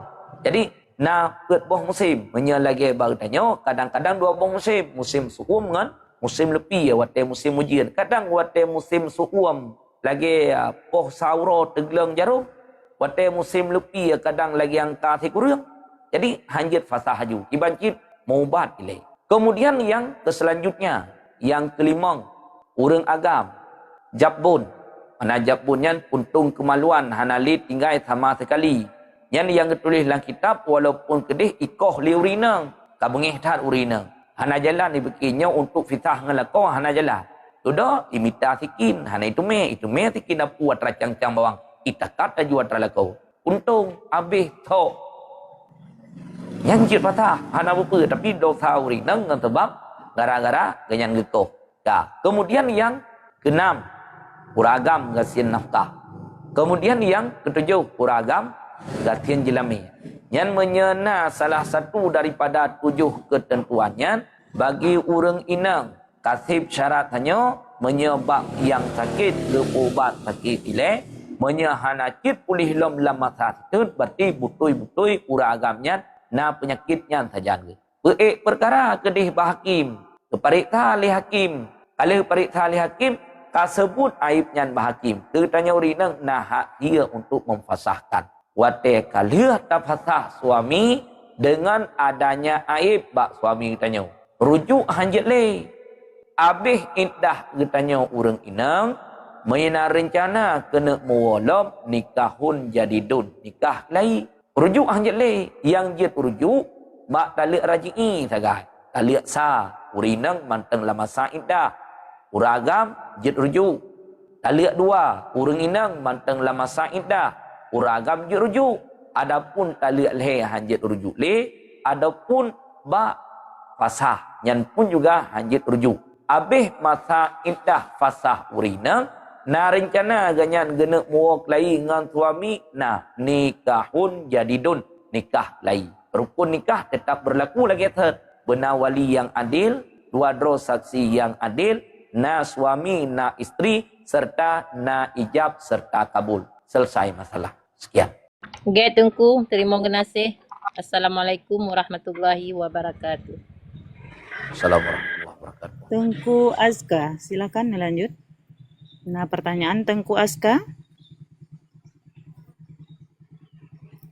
Jadi na berboh musim. Menyalagi bagdanya kadang-kadang 2 boh musim. Musim suum dengan musim lepi wate musim ujian. Kadang wate musim suum lagi poh sauro tegelang jarum. Wate musim lepi kadang lagi yang kasih kurang. Jadi hanjit fasah haju. Ibancit maubat ilai. Kemudian yang selanjutnya, yang kelima, orang agam, jabun. Mana jabunnya puntung kemaluan, hanalit tinggal sama sekali. Yang ditulis dalam kitab, walaupun kedih ikoh li urinang, kabengih tat urinang. Hana jalan dibikinnya untuk fitah ngelakau, hana jalan. Sudah, imita sikin, hana itu me sikin apu atra cang-cang bawang. Itakat aju atra lakau. Untung, habis, tok. Yang jit patah. Hana apa tapi dosa urinang dengan sebab gara-gara ganyan gitu. Ya. Kemudian yang keenam, uragam gasian nafkah. Kemudian yang ketujuh, uragam gasian jelami. Yang menyena salah satu daripada 7 ketentuannya bagi urang inang kasih syaratnya menyebab yang sakit ke ubat sakit ile menyahana cit pulih lam masa itu berarti butui uragamnya na penyakitnya saja. Perkara kedih bahakim kepariksa li hakim kalau periksa li hakim kasebut aibnya bahakim tertanya urinang nah hak dia untuk memfasahkan wate kalia tafasah suami dengan adanya aib bak suami tanya rujuk hanjat le abih iddah getanya urang inang mayna rencana kena muwalab nikahun jadidun nikah lai rujuk hanjat le yang jet rujuk bak talik raji'i sagai talik sa urinang manteng lama sa iddah uragam jet rujuk talik 2 urang inang manteng lama sa iddah uragam jet rujuk adapun talik le hanjat rujuk le adapun bak fasah yang pun juga hanjit rujuk abih masa iddah fasah urina na rencana ganyan gena muak lai dengan suami nah nikahun jadidun nikah lai rukun nikah tetap berlaku lagi benar wali yang adil 2 dros saksi yang adil na suami na isteri serta na ijab serta kabul selesai masalah sekian. Okey Tengku, terima kasih. Assalamualaikum warahmatullahi wabarakatuh. Assalamualaikum warahmatullahi wabarakatuh. Tengku Azka, silakan lanjut. Nah, pertanyaan Tengku Azka.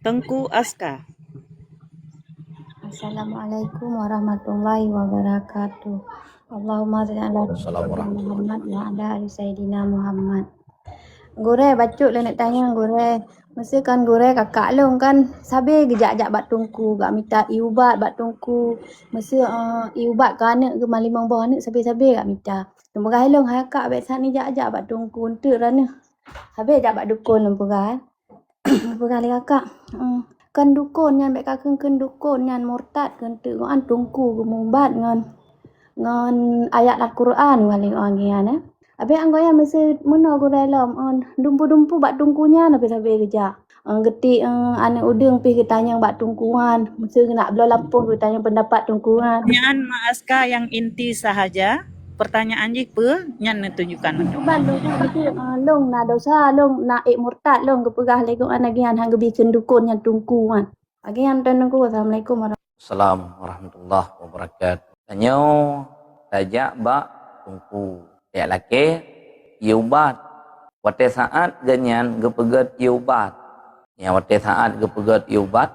Tengku Azka. Assalamualaikum warahmatullahi wabarakatuh. Allahumma shalli ala Assalamualaikum. Muhammad wa ala ali Sayyidina Muhammad. Gure bacuk lah nak tanya gure. Masa kan gure kakak long kan sabe gejak-jak bat tungku gak minta iubat bat tungku. Masa iubat ke anak ke malimang bawah anak sabe-sabe gak minta. Lembaga long kakak bet sat ni jak-jak bat tungku untuk rana. Sabe jak bat dukun lembaga. Lembaga le kakak. Kan dukun nyan bet kakak kan dukun nyan murtad kan tu an tungku ke mubat ngan ayat Al-Quran wali orang gian Abi anggoya mesti mena go dalam dumpu-dumpu bak tungkunya nabi sabe kerja. Getik anak udeng pi ketanya bak tungkuan. Mesti nak belah lampung ketanya pendapat tungkuan. Pertanyaan Mak Azka yang inti sahaja. Pertanyaan jika nyan tunjukkan. Cuba long mesti long na dosa long na murtad long kepegah lego anagian hang gebikeun dukun yang tungkuan. Agian tungku. Assalamualaikum warahmatullahi wabarakatuh. Tanyo tajak bak tungku. Ya laki iubat wate saat ganyan gepeget iubat ya wate saat gepeget iubat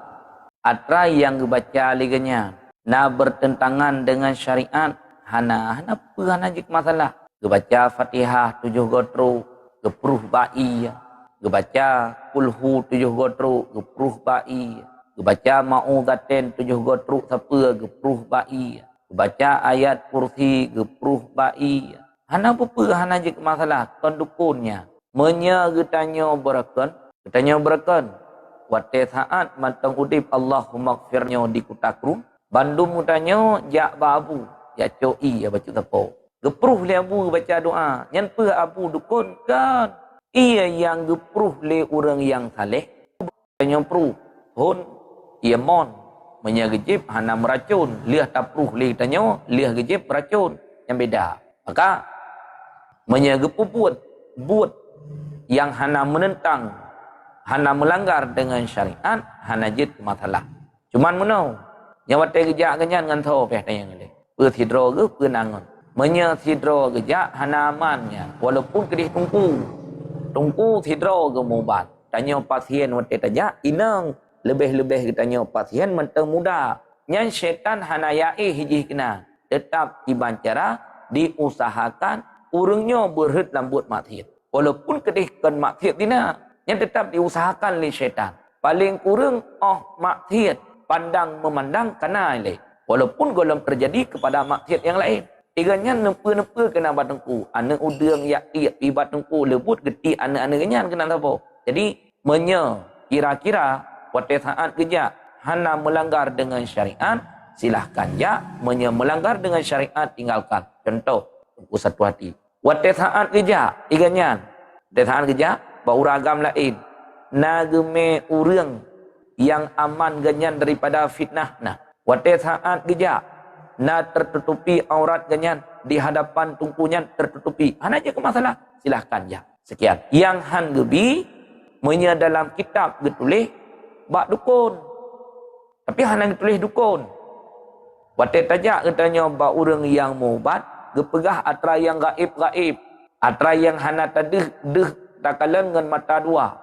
atra yang gebaca liganya na bertentangan dengan syariat hana hana jik masalah gebaca Fatihah 7 gotro gepruh bai gebaca kulhu 7 gotro gepruh bai gebaca mauzaten 7 gotro siapa gepruh bai gebaca ayat kursi gepruh bai hana apa hana je masalah kondukunnya menya getanya berakan wate saat mantang udip Allahumma gfirnya di kutakru bandum mutanya jak babu ya coi ya baca tapo gepruh le abu baca doa nyan pe abu dukun kan ia yang gepruh le orang yang saleh tanya pru hon ia mon menya gejip hana meracun liah tapruh le tanya liah gejip racun yang beda maka buat yang hana menentang hana melanggar dengan syariat hana jid masalah cuman menau nyawate gejak ganyan ngan tho peh tayang le pu sidro ge pu nangon menya sidro gejak hana amannya walaupun kedih tungku sidro ge mubat tanya pasien wate tajak inang lebih-lebih tanya pasien mentang muda nyan syaitan hana yae hiji kena tetap iban cara diusahakan urangnya berhut lambut maksiat. Walaupun kedihkan maksiat dina, yang tetap diusahakan oleh syaitan. Paling kurang maksiat pandang memandang kena ile. Walaupun golong terjadi kepada maksiat yang lain. Tiganya nempa-nempa kena batengku. Anak udang yak pi batengku lebut geti anak-anak kenyan kena apa. Jadi kira-kira wate saat kerja hana melanggar dengan syariat, silahkan ya. Melanggar dengan syariat, tinggalkan. Contoh, tunggu satu hati. Wate saat kerja, iganyan. Wate saat kerja, beragam lain. Nageme urang yang aman ganyan daripada fitnah. Nah, wate saat kerja, na tertutupi aurat ganyan di hadapan tungkunya tertutupi. Hana je ke masalah? Silahkan ya. Sekian. Yang han gebi, dalam kitab getulis bak dukun. Tapi hana getulis dukun. Wate tajak katanya bak urang yang mubat, gepegah atra yang gaib-gaib. Atra yang hana tadih takalan dengan mata dua.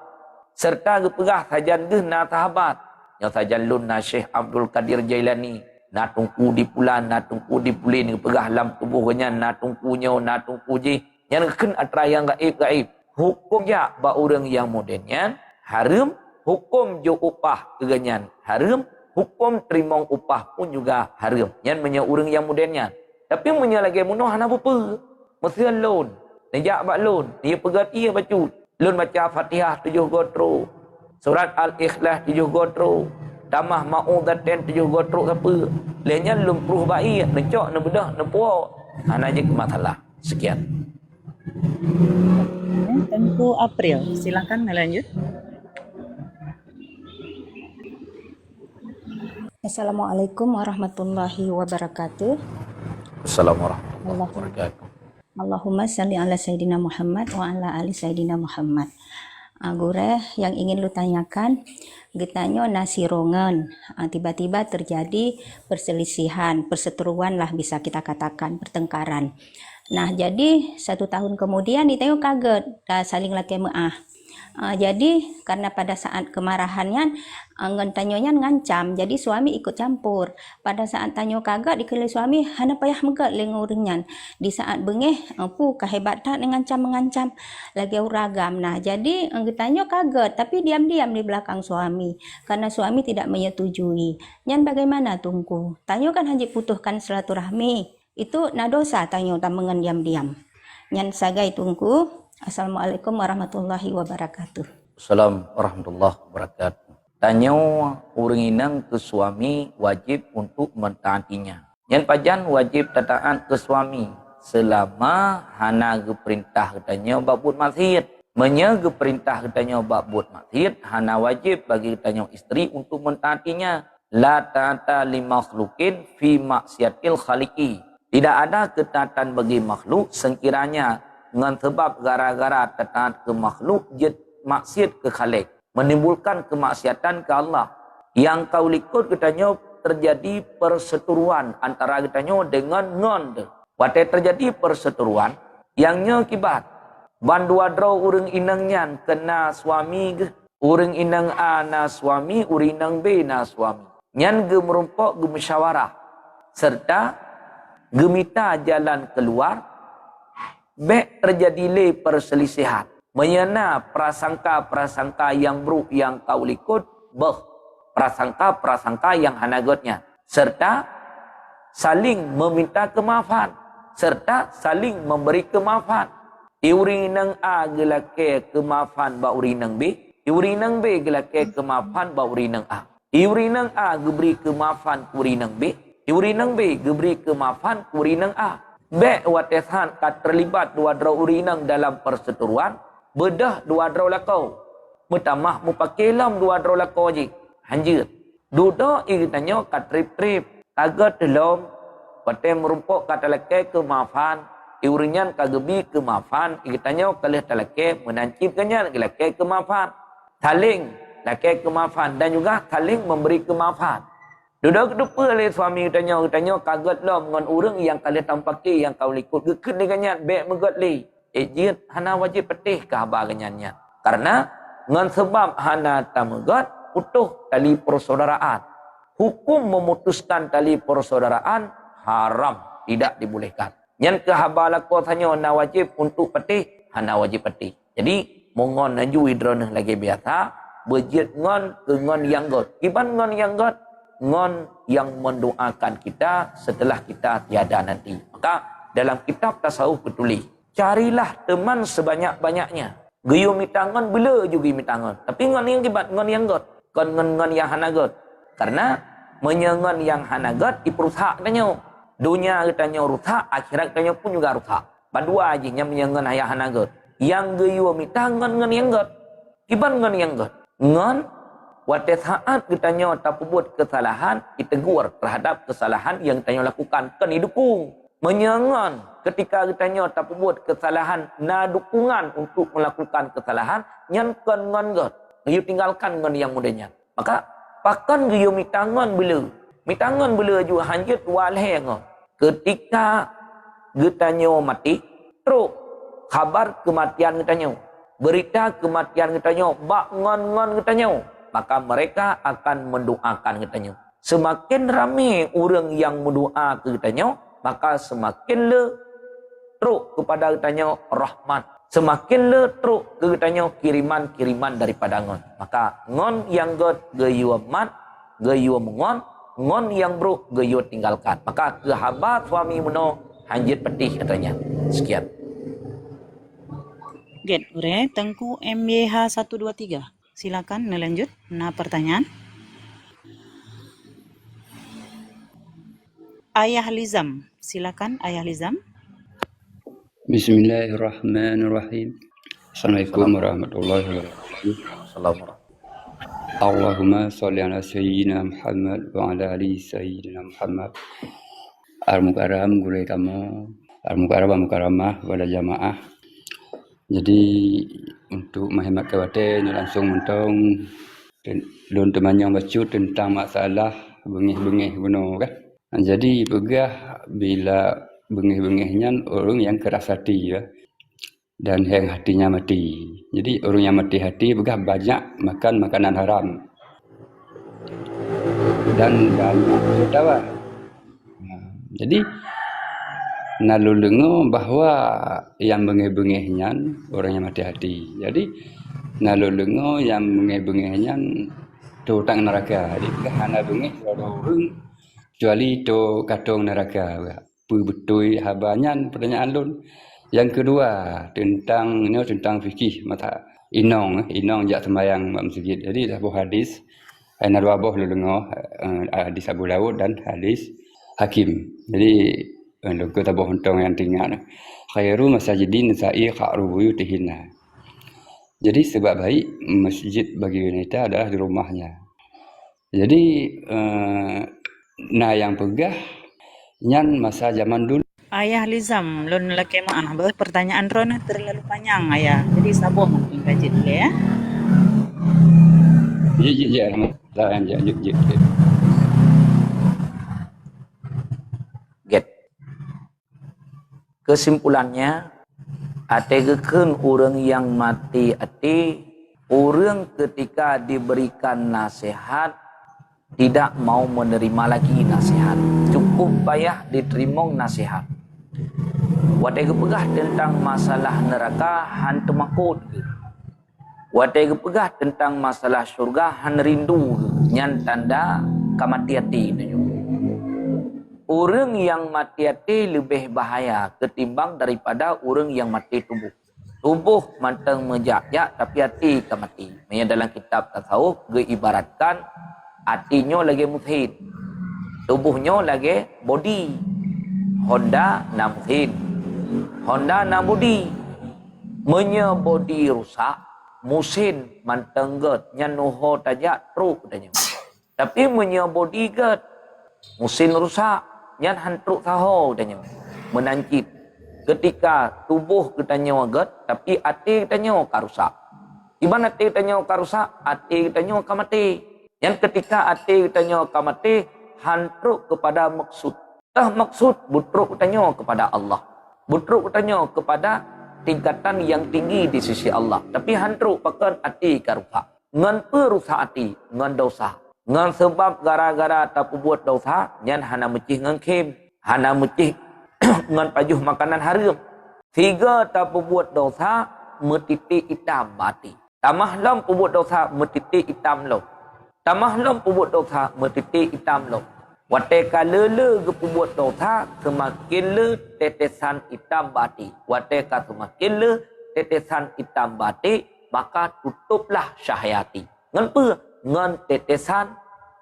Serta gepegah sajan geh na sahabat. Yang sajan lun na Syekh Abdul Qadir Jailani. Na tungku di pulan, na tungku di pulin. Gepegah lam tubuhnya, na tungkunya, na tungku je. Yang ken atra yang gaib-gaib. Hukum ya ba orang yang modernnya haram, hukum jo upah keganyan haram, hukum terima upah pun juga haram. Yang punya orang yang modernnya. Tapi punya lagi muno hana apa? Mesti loan. Nejak bak loan. Dia pegat ia baca. Loan baca Fatihah 7 gotro. Surat Al-Ikhlas 7 gotro. Tamah ma'udaten 7 gotro apa? Lainnya lumpuh baik, necok, nebedah, nepuak. Hana je ke masalah. Sekian. Tengku April, silakan melanjut. Assalamualaikum warahmatullahi wabarakatuh. Assalamualaikum warahmatullahi wabarakatuh. Allahumma salli ala Sayyidina Muhammad wa ala ali Sayyidina Muhammad. Gure yang ingin lu tanyakan, getanya nasirongan, tiba-tiba terjadi perselisihan, perseteruan lah bisa kita katakan, pertengkaran. Nah, jadi 1 tahun kemudian ditengok kaget, dah saling laki maah. Jadi karena pada saat kemarahannya ngantanyonya ngancam, jadi suami ikut campur. Pada saat tanyo kaget dikele suami hana payah megat lenguringan. Di saat bengeh pu kahebatan mengancam lagi uragam. Nah, jadi tanyo kaget tapi diam-diam di belakang suami karena suami tidak menyetujui. Nyan bagaimana tungku? Tanyo kan hanya putuhkan silaturahmi. Itu na dosa tanyo tamengan diam-diam. Nyan sagai tungku. Assalamualaikum warahmatullahi wabarakatuh. Assalamualaikum warahmatullahi wabarakatuh. Tanya orang inang ke suami wajib untuk mentaatinya. Yang pajan wajib taat ke suami selama hana geperintah katanya bab buat maksiat. Menya geperintah katanya bab buat maksiat, hana wajib bagi katanya isteri untuk mentaatinya. La ta'ata li makhlukin fi maksiatil khaliqi. Tidak ada ketaatan bagi makhluk sekiranya dengan sebab gara-gara taat ke makhluk je maksiat ke khalik, menimbulkan kemaksiatan ke Allah. Yang kau likut katanya terjadi perseteruan antara katanya dengan ngond. Wate terjadi perseteruan yangnya akibat bandua draw urang inangnya kena suami ge, urang inang A na suami, urang inang B na suami. Nyan ge merumpok ge musyawarah serta gemita jalan keluar. Baik terjadi le perselisihan. Menyana prasangka-prasangka yang buruk yang kau likut, prasangka-prasangka yang hanagotnya. Serta saling meminta kemaafan. Serta saling memberi kemaafan. Iuri nang A gelake kemaafan ba uri nang B. Iuri nang B gelake kemaafan ba uri nang A. Iuri nang A geberi kemaafan uri nang B. Iuri nang B geberi kemaafan uri nang A. Baik watesan kat terlibat dua draw urinang dalam perseteruan, bedah dua draw lakau. Mutamah mupakelam dua draw lakau je. Hanjir. Dudo iritanya kat trip-trip. Kagat telom. Wate merumpuk kata leke kemaafan. Iurinyan kagebi kemaafan. Iritanya kalih talake menancipkannya leke kemaafan. Saling leke kemaafan. Dan juga saling memberi kemaafan. Duduk kedupa oleh suami katanya kaget lah dengan orang yang kalian tampaki yang kau likut. Gekut dengannya, baik megat li. Jid, hana wajib petih ke habar kenyanya. Karena, dengan sebab hana tamegat, utuh tali persaudaraan. Hukum memutuskan tali persaudaraan, haram. Tidak dibolehkan. Yang ke habar laku tanya, hana wajib untuk petih, hana wajib petih. Jadi, mongon naju hidronah lagi biasa, berjid ngon ke ngon yang got. Kiban ngon yang got? Ngon yang mendoakan kita setelah kita tiada nanti. Maka dalam kitab tasawuf betulis, carilah teman sebanyak-banyaknya. Geyo mitangon bela juga mitangon. Tapi ngon yang kibat ngon yang got, kon ngon yang hanagot. Karena menyengan yang hanagat iperusak katanya. Dunia katanya rusak, akhirat katanya pun juga rusak. Badua aja yang menyengan ayah hanagat. Yang geyu mita ngan yang gat. Kiban ngan yang gat. Ngan wate saat katanya tak buat kesalahan, ditegur terhadap kesalahan yang katanya lakukan, kan didukung. Menyengan ketika katanya tak buat kesalahan, na dukungan untuk melakukan kesalahan, nyan kan ngan gat. Geyu tinggalkan ngan yang mudanya. Maka pakan geyu mitangan bila. Mitangan bila juga hanjut walhe ngo. Ketika getanya mati, terus kabar kematian getanya. Berita kematian getanya, bak ngan getanya. Maka mereka akan mendoakan getanya. Semakin ramai orang yang mendoa ke getanya, maka semakin le teruk kepada getanya rahmat. Semakin le teruk ke getanya kiriman-kiriman daripada ngon. Maka ngon yang got geyu amat, geyu mengon, ngon yang buruk geyu tinggalkan. Maka kehabat suami muno hanjit pedih katanya. Sekian. Get, ure, Tengku MYH 123. Silakan lanjut. Nah, pertanyaan. Ayah Lizam. Silakan Ayah Lizam. Bismillahirrahmanirrahim. Assalamualaikum warahmatullahi wabarakatuh. Assalamualaikum. Allahumma sholli ala sayyidina Muhammad wa ala ali sayyidina Muhammad. Al-Mukarram gulai kamu, Al-Mukarramah pada jamaah. Jadi untuk menghemat kewate langsung mentong lun temannya baca tentang masalah bengih-bengih bunuh kan. Jadi pegah bila bengih-bengihnya orang yang keras hati ya. Dan yang hatinya mati. Jadi orang yang mati hati pegah banyak makan makanan haram. Dan banyak tertawa. Jadi nalulungo bahwa yang bengih-bengihnya orang yang mati hati. Jadi nalulungo yang bengih-bengihnya tutang neraka. Jadi hana bengih orang kecuali to katong neraka. Betul habanya pertanyaan lun. Yang kedua tentang fikih mata inong jak sembahyang masjid. Jadi dah hadis ana dua boh lulungo hadis Abu Dawud dan hadis Hakim. Jadi untuk kita boh untong yang tinggal khairu masajidin sa'i kha'ru buyutihinna. Jadi sebab baik masjid bagi wanita adalah di rumahnya. Jadi yang pegah nyan masa zaman dulu. Ayah Lizam, lun laki ma'anah. Pertanyaan Ron terlalu panjang ayah. Jadi sabar mungkin rajin dulu ya. Get. Kesimpulannya, ategekeun orang yang mati ati, orang ketika diberikan nasihat tidak mau menerima lagi nasihat. Cukup payah diterima nasihat. Wadai kepegah tentang masalah neraka han temakut. Wadai kepegah tentang masalah syurga han rindu. Nyan tanda kamati hati. Orang yang mati hati lebih bahaya ketimbang daripada orang yang mati tubuh. Tubuh manteng menjak-jak tapi hati kamati. Maksudnya dalam kitab tasawuf diibaratkan hatinya lagi muthid. Tubuhnya lagi body. Honda na muthid. Honda na body. Menye body rusak, musin mantengget nyanuho tajak truk katanya. Tapi menye body get, musin rusak, nyan hantruk saho katanya. Menancit. Ketika tubuh katanya get, tapi hati katanya karusak. Di mana hati katanya karusak, hati katanya kamati. Yang ketika hati katanya kamati, hantruk kepada maksud. Maksud butruk katanya kepada Allah. Butruk katanya kepada tingkatan yang tinggi di sisi Allah. Tapi hantruk pakan hati karusak. Ngan perusak hati, ngan dosa. Ngan sebab gara-gara tak buat dosa, nyan hana mecih ngan kem. Hana mecih ngan pajuh makanan haram. Tiga tak buat dosa, metitik hitam mati. Tamah lam buat dosa, metitik hitam lo. Tamah lam buat dosa, metitik hitam lo. Wateka lele gepubuat dosa, semakin le tetesan hitam bati. Wateka semakin le tetesan hitam bati, maka tutuplah syahayati. Ngan pe? Ngan tetesan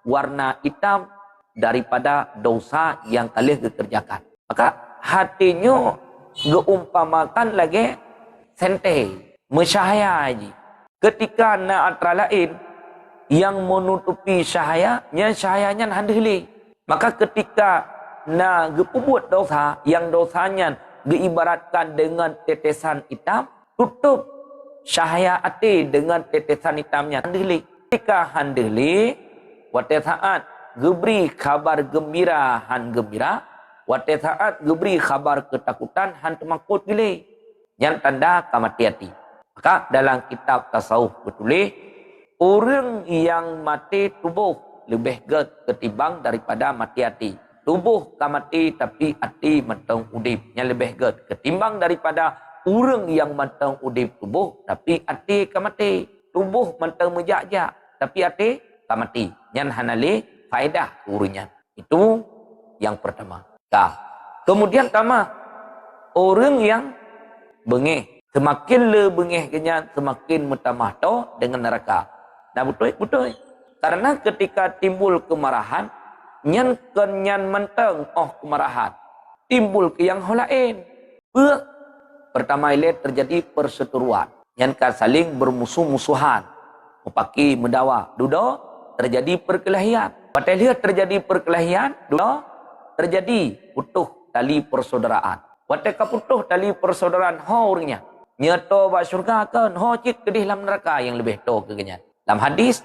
warna hitam daripada dosa yang kalian kerjakan. Maka hatinya geumpamakan lagi sente, mencahaya aja. Ketika na antara lain yang menutupi cahayanya handili. Maka ketika na gepubuat dosa, yang dosanya diibaratkan dengan tetesan hitam, tutup cahaya hati dengan tetesan hitamnya handili. Ketika handili, waktu saat geberi kabar gembira han gembira, waktu saat geberi kabar ketakutan han temakut gile. Yang tanda kematian. Maka dalam kitab tasawuf bertulis, orang yang mati tubuh lebih ketimbang daripada mati hati. Tubuh tak mati tapi hati matang udip. Yang lebih ketimbang daripada orang yang matang udip tubuh tapi hati tak mati. Tubuh matang menjak-jak tapi hati tak mati. Yang hanali faedah urunnya. Itu yang pertama. Kemudian tama, orang yang bengih. Semakin le bengih kenyan, semakin mutamah to dengan neraka. Nah betul. Karena ketika timbul kemarahan, nyan kenyan menteng kemarahan. Timbul ke yang lain. Pertama ile terjadi perseteruan. Nyan kan saling bermusuh-musuhan. Mepaki mendawa. Dudo terjadi perkelahian. Pada lihat terjadi perkelahian, dudo terjadi putuh tali persaudaraan. Watak putuh tali persaudaraan orangnya. Nyato ba syurga kan ho cik ke dalam neraka yang lebih to ke kenyan. Dalam hadis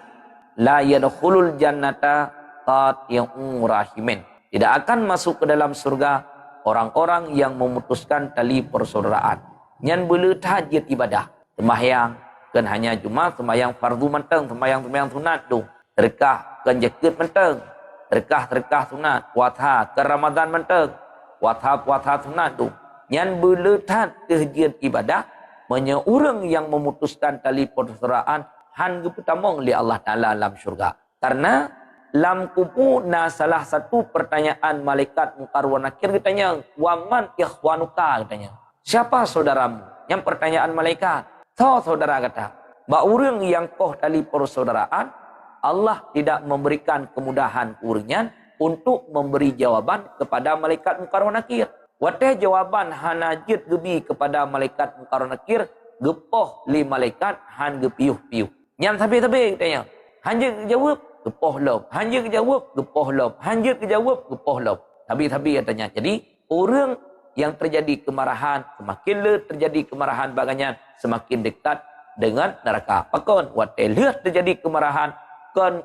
la yadkhulul jannata qat yang rahimin. Tidak akan masuk ke dalam surga orang-orang yang memutuskan tali persaudaraan. Nyan bela tahajud ibadah. Sembahyang kan hanya cuma sembahyang fardu menteng, sembahyang sunat tu. Terkah kan jaket menteng. Terkah sunat. Puasa ke Ramadan menteng. Puasa sunat tu. Nyan bela tahajud ibadah. Manya orang yang memutuskan tali persaudaraan han gepetamong li Allah Ta'ala dalam syurga. Karena lam kupu na salah satu pertanyaan malaikat Munkar wa Nakir katanya, waman ikhwanuka katanya. Siapa saudaramu? Yang pertanyaan malaikat. Saudara kata, ba orang yang koh tali persaudaraan, Allah tidak memberikan kemudahan urunyan untuk memberi jawaban kepada malaikat Munkar wa Nakir. Wateh jawaban hanajit gebi kepada malaikat Munkar wa Nakir, gepoh li malaikat han gepiuh-piuh. Nyam tapi katanya. Hanya jawab gepoh lom. Hanya jawab gepoh lom. Hanya jawab gepoh lom. Tapi katanya. Jadi orang yang terjadi kemarahan, semakin le terjadi kemarahan baganya, semakin dekat dengan neraka. Pakon wateh lihat terjadi kemarahan, kan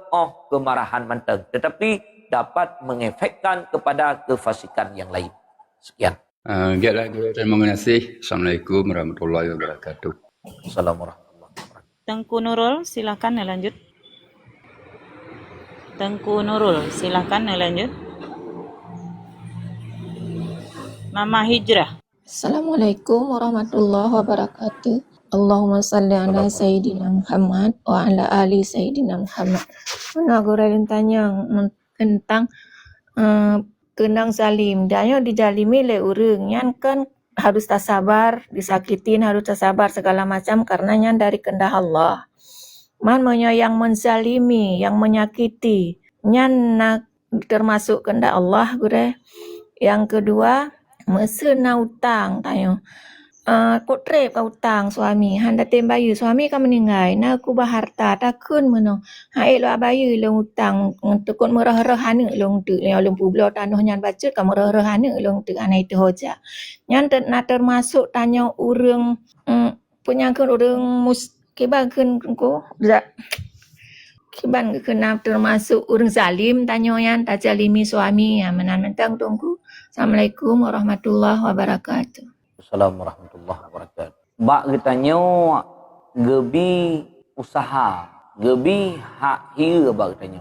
kemarahan manteng. Tetapi dapat mengefekkan kepada kefasikan yang lain. Sekian. Terima kasih. Assalamualaikum warahmatullahi wabarakatuh. Assalamualaikum warahmatullahi wabarakatuh. Tengku Nurul, silakan lanjut. Tengku Nurul, silakan lanjut. Mama Hijrah. Assalamualaikum warahmatullahi wabarakatuh. Allahumma salli ala Sayyidina Muhammad wa ala ali Sayyidina Muhammad. Mana guru tanya tentang kenang zalim. Dia dijalimi oleh orang yang kan harus tak sabar, disakitin harus tak sabar segala macam karena yang dari kehendak Allah. Mananya yang menzalimi, yang menyakiti, yang termasuk kehendak Allah gure. Yang kedua, mesena utang tanya. Kotrep ka utang suami, handa tem bayu suami ka meninggal, na aku baharta takun meno. Hai lo bayu long utang untuk merah-rah hanu long tu, long publo tanuh nyan bacut ka merah-rah hanu long tu anai tu hoja. Nyan termasuk tanya urang penyangkut urang kiban kun ko kiban kena termasuk urang zalim tanya yan tak zalimi suami ya menan mentang tunggu. Assalamualaikum warahmatullahi wabarakatuh. Assalamualaikum warahmatullahi wabarakatuh. Bak katanya gebi usaha, gebi hak hira bak katanya.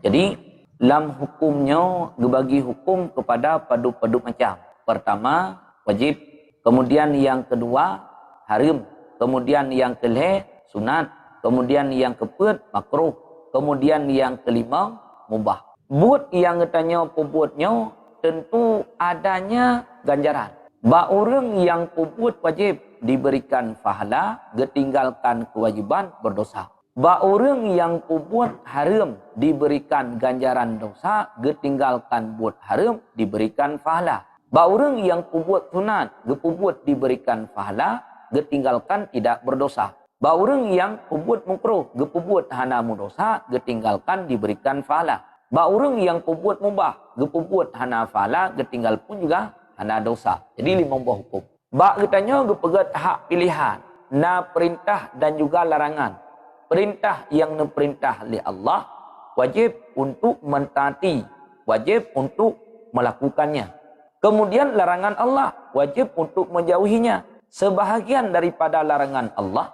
Jadi dalam hukumnya gebagi hukum kepada padu-padu macam. Pertama wajib, kemudian yang kedua haram, kemudian yang kelih sunat, kemudian yang keempat makruh, kemudian yang kelima mubah. Buat yang katanya pembuatnya tentu adanya ganjaran. Ba orang yang puput wajib diberikan pahala, ketinggalkan kewajiban berdosa. Ba orang yang buat haram diberikan ganjaran dosa, getinggalkan buat haram diberikan pahala. Ba orang yang buat sunat, gepubuat diberikan pahala, getinggalkan tidak berdosa. Ba orang yang buat mukruh, gepubuat hana dosa, getinggalkan diberikan pahala. Ba orang yang buat mubah, gepubuat hana pahala, getinggal pun juga hana dosa. Jadi 5 buah hukum. Ba katanya gepegat hak pilihan, na perintah dan juga larangan. Perintah yang diperintah oleh Allah wajib untuk mentaati, wajib untuk melakukannya. Kemudian larangan Allah wajib untuk menjauhinya. Sebahagian daripada larangan Allah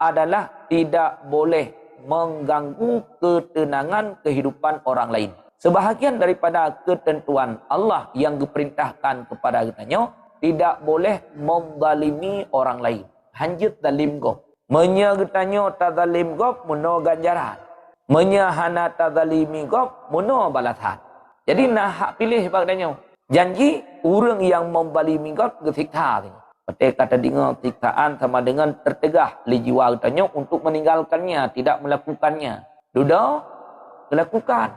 adalah tidak boleh mengganggu ketenangan kehidupan orang lain. Sebahagian daripada ketentuan Allah yang diperintahkan kepada kitanya tidak boleh menzalimi orang lain. Hanjut zalim go. Menya kitanya tazalim go muno ganjaran. Menya hana tazalimi go muno balasan. Jadi nak hak pilih bagdanya. Janji orang yang membalimi go gesiksa. Betul kata dengar siksaan sama dengan tertegah li jiwa kitanya untuk meninggalkannya, tidak melakukannya. Duda melakukan.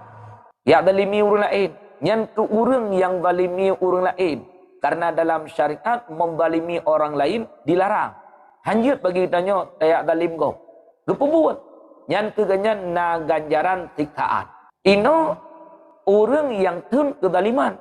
Ya zalimi orang lain. Yang ke orang yang zalimi orang lain. Karena dalam syariat membalimi orang lain dilarang. Hanjut bagi kitanya tayak zalim go. Gepubuat. Yang keganyan na ganjaran siksaan. Ino orang yang tun kezaliman.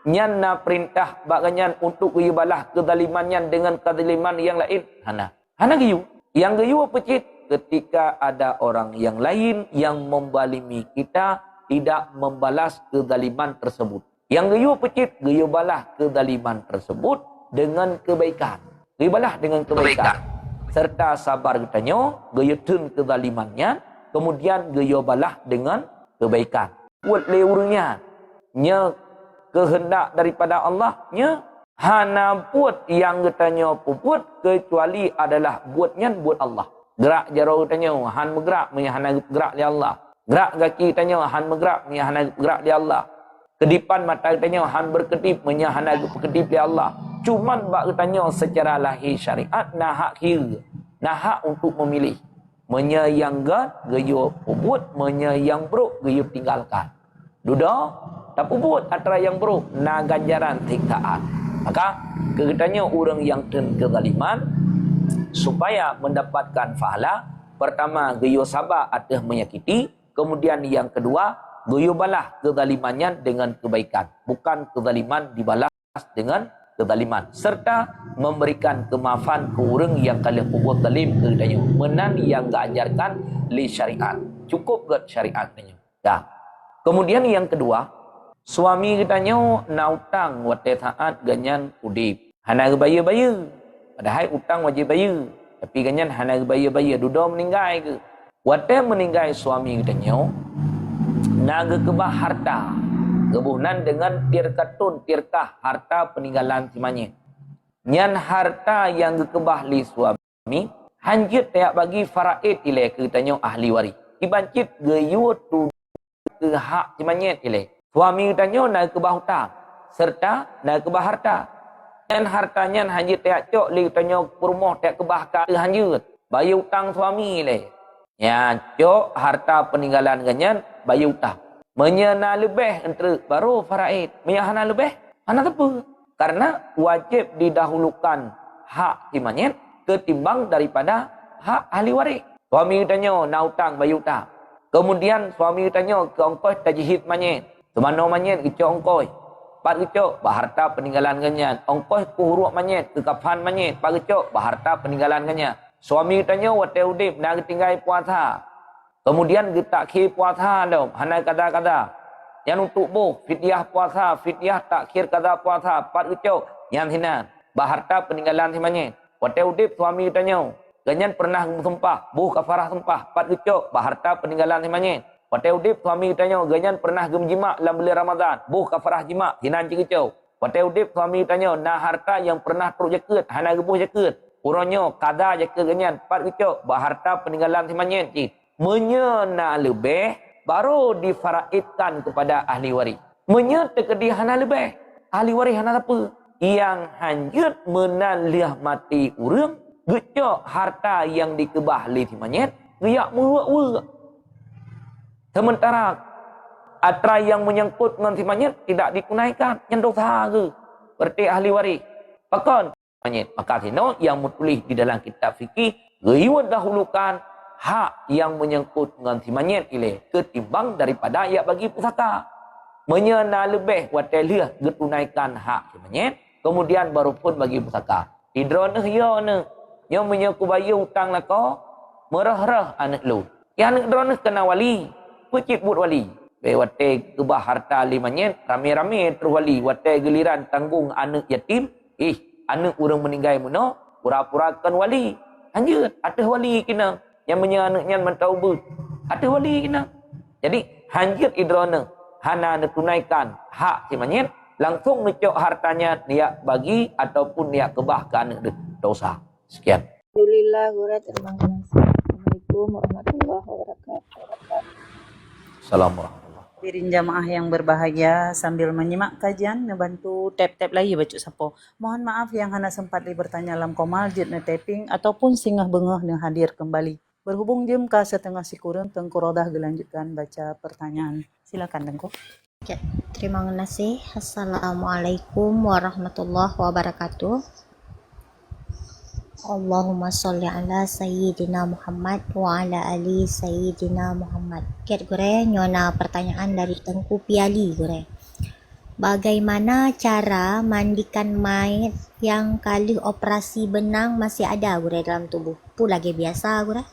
Nyan na perintah baganyan untuk balah kezalimannya dengan kezaliman yang lain. Hana giyu. Yang giyu apa cit? Ketika ada orang yang lain yang membalimi kita tidak membalas kezaliman tersebut. Yang geyu pecit, geyu balah kezaliman tersebut dengan kebaikan. Geyu balah dengan kebaikan. Serta sabar kitanya, geyu tun kezalimannya, kemudian geyu balah dengan kebaikan. Buat leurnya, nya kehendak daripada Allah, nya hana buat yang kitanya buat kecuali adalah buatnya buat Allah. Gerak jaro kitanya, han bergerak, hana gerak di Allah. Gerak kaki kitanya, han bergerak, hana gerak di Allah. Kedipan mata kitanya han berkedip menyahana berkedip di Allah. Cuman bak kitanya secara lahir syariat nah hak kira. Nah hak untuk memilih. Menyayang gad geyo pubut, menyayang buruk geyo tinggalkan. Duda tak pubut antara yang buruk nah ganjaran siksaan. Maka kitanya orang yang ten kezaliman supaya mendapatkan pahala, pertama geyo sabar atas menyakiti, kemudian yang kedua geyo balah kezalimannya dengan kebaikan. Bukan kezaliman dibalas dengan kezaliman. Serta memberikan kemaafan ke orang yang kalian buat zalim ke kitanya. Menan yang gak ajarkan li syariat. Cukup ke syariat kitanya. Dah. Kemudian yang kedua, suami kitanya na utang wate taat ganyan udip. Hana gebaya-baya. Padahal utang wajib bayar. Tapi ganyan hana gebaya-baya. Duda meninggal ke. Wate meninggal suami kitanya, naga kebah harta gebuhnan dengan tirkah harta peninggalan simanya. Nyan harta yang gekebah li suami hanjit tayak bagi faraid ile kitanya ahli waris. Ibancit geyu tu ke hak simanya ile. Suami kitanya naga kebah hutang serta naga kebah harta. Nyan hartanya hanjit tayak cok li kitanya rumah tayak kebah ka hanjut. Bayar hutang suami ile. Ya, cok harta peninggalan ganyan bayar hutang. Menyana lebih entre baru faraid. Menyana lebih, hana apa? Karena wajib didahulukan hak timanya ketimbang daripada hak ahli waris. Suami tanya na hutang bayar hutang. Kemudian suami tanya ke ongkos tajhid manyet. Semana manyet ke ongkos. Pat kecok baharta peninggalan ganyan. Ongkos kuhuruk manyet ke kafan manyet. Pat kecok baharta peninggalan ganyan. Suami tanya wate udip nak tinggal puasa. Kemudian kita takhir puasa dah. Hana kata-kata. Yang untuk buh fidyah puasa, fidyah takhir kata puasa. Pat kecok yang hinan. Baharta peninggalan simanya. Wate udip suami tanya. Ganyan pernah sumpah, buh kafarah sumpah. Pat kecok baharta peninggalan simanya. Wate udip suami tanya. Ganyan pernah gemjima dalam bulan Ramadan. Buh kafarah jima. Hinan cikecok. Wate udip suami tanya. Nah harta yang pernah perlu jaket. Hana gebuh jaket. Urangnya kada jaket ganyan. Pat kecok baharta peninggalan simanya. Cik. Menyena lebih baru difaraidkan kepada ahli waris. Menyerta ke dia hana lebih. Ahli waris hana apa? Yang hanjut menaliah mati urang, gecok harta yang dikebah li timanyet, riak muruk. Sementara atrai yang menyangkut dengan si mayit tidak ditunaikan, yang dosa ke berarti ahli waris. Pakon mayit. Maka sino yang menulis di dalam kitab fikih, riwayat dahulukan hak yang menyangkut dengan si mayit ile ketimbang daripada ia bagi pusaka. Menyena lebih watelah ditunaikan hak si mayit, kemudian baru pun bagi pusaka. Idroneh ya ne, yang menyaku bayar hutang lako, merah-rah anak lu. Yang anak droneh kena wali, pecit buat wali. Wate kebah harta limanya rame-rame terus wali. Wate giliran tanggung anak yatim, anak orang meninggal muno, pura-purakan wali. Lanjut, ada wali kena yang menyanaknya mentaubat. Ada wali kena. Jadi hanjir idrona hana tunaikan hak si mayit, langsung ngecok hartanya dia bagi ataupun dia kebah ke anak dosa. Sekian. Alhamdulillah, guru terima kasih. Assalamualaikum warahmatullahi wabarakatuh. Assalamualaikum. Hadirin jamaah yang berbahagia, sambil menyimak kajian, ngebantu tap-tap lagi baca sapo. Mohon maaf yang hana sempat bertanya dalam komal, jid taping ataupun singgah bengah yang hadir kembali. Berhubung jam ke setengah sikurun, Tengku Rodah gelanjutkan baca pertanyaan. Silakan Tengku. Ya, terima kasih. Assalamualaikum warahmatullahi wabarakatuh. Allahumma sholli ala Sayyidina Muhammad wa ala ali Sayyidina Muhammad. Ket gore nyona pertanyaan dari Tengku Piali gore. Bagaimana cara mandikan mayat yang kali operasi benang masih ada gore dalam tubuh? Pu lagi biasa gore.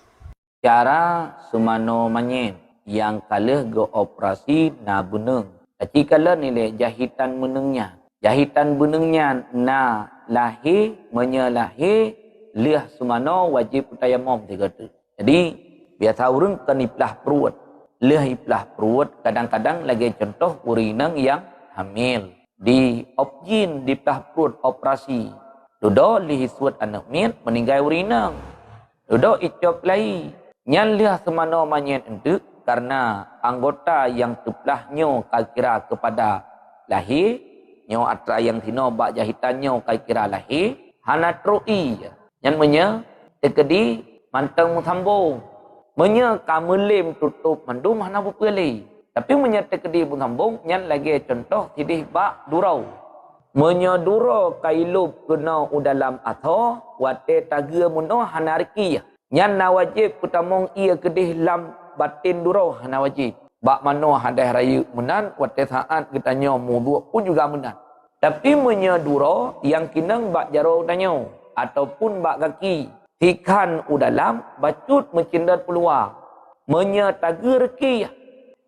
Cara sumano mayit yang kalah go operasi na benang. Tapi kalau nilai jahitan benangnya. Jahitan benangnya na lahir menyalahir liah sumano wajib tayamum dia kata. Jadi biasa orang kan iplah perut. Liah iplah perut kadang-kadang lagi contoh urinang yang hamil. Di opjin di iplah perut operasi. Dodo lihiswat anak mit meninggal urinang. Dodo icop lai. Nyan liah sumano manyet itu karena anggota yang teplahnya kira kepada lahir. Nyo atra yang sino bak jahitannya kira lahir. Hana troi yang menya tekedi mantang sambung menya kamelim tutup mandum hana bupeli tapi menya tekedi pun sambung yang lagi contoh sidih bak durau menya duro kailup kena udalam atho wate taga muno hana riki yang na wajib kutamong ia kedih lam batin durau hana wajib bak mano hadah rayu menan wate saat kita nyo mudu pun juga menan tapi menya duro yang kinang bak jaro danyo ataupun bak kaki hikan udalam bacut mencindat peluar menyataga reki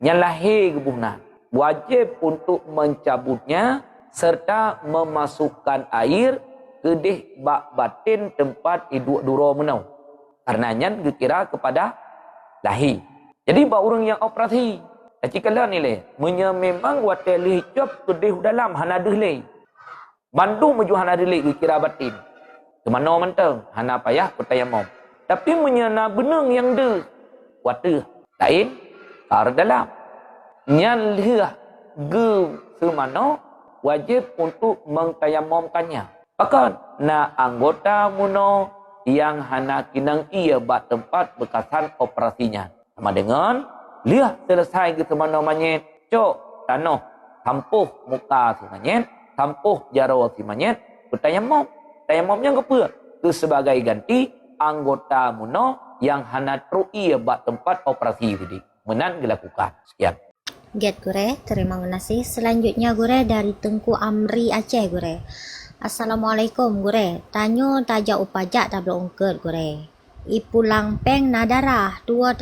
yang lahir kebunan wajib untuk mencabutnya serta memasukkan air ke deh bak batin tempat hidup duro menau karenanya dikira kepada lahir. Jadi bak orang yang operasi jika nilai memang wateli hijab ke deh dalam hana deh bandu meju hana deh dikira batin kemana mentang hana payah kutayamum tapi menyana benang yang de wata lain kar dalam nyan liah ge semana wajib untuk mengtayamumkannya bahkan na anggota muno yang hana kinang ia bak tempat bekasan operasinya sama dengan liah selesai ke semana manyet cok tanah tampuh muka si manyet tampuh jaro si manyet kutayamum tayamumnya apa? Itu sebagai ganti anggota muno yang hana trui bak tempat operasi tadi. Menan dilakukan. Sekian. Get gure, terima kasih. Selanjutnya gure dari Tengku Amri Aceh gure. Assalamualaikum gure. Tanyo taja upajak tak belum ungkut gure. Ipulang peng nadarah tua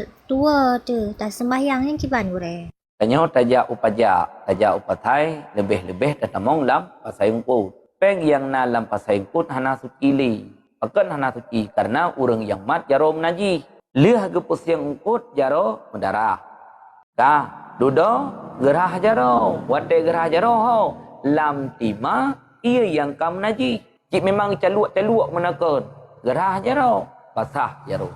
tu tak sembahyang yang kiban gure. Tanyo taja upajak, taja upatai lebih-lebih tetamong lam pasai ungkut. Peng yang na dalam pasai ikut hana suci li. Akan hana suci karena orang yang mat jaro menajih. Liah gepus yang ikut jaro mendarah. Kah, dudo gerah jaro. Wate gerah jaro ho. Lam tima ia yang kam menajih. Jik memang caluak-caluak menakun. Gerah jaro. Basah jaro.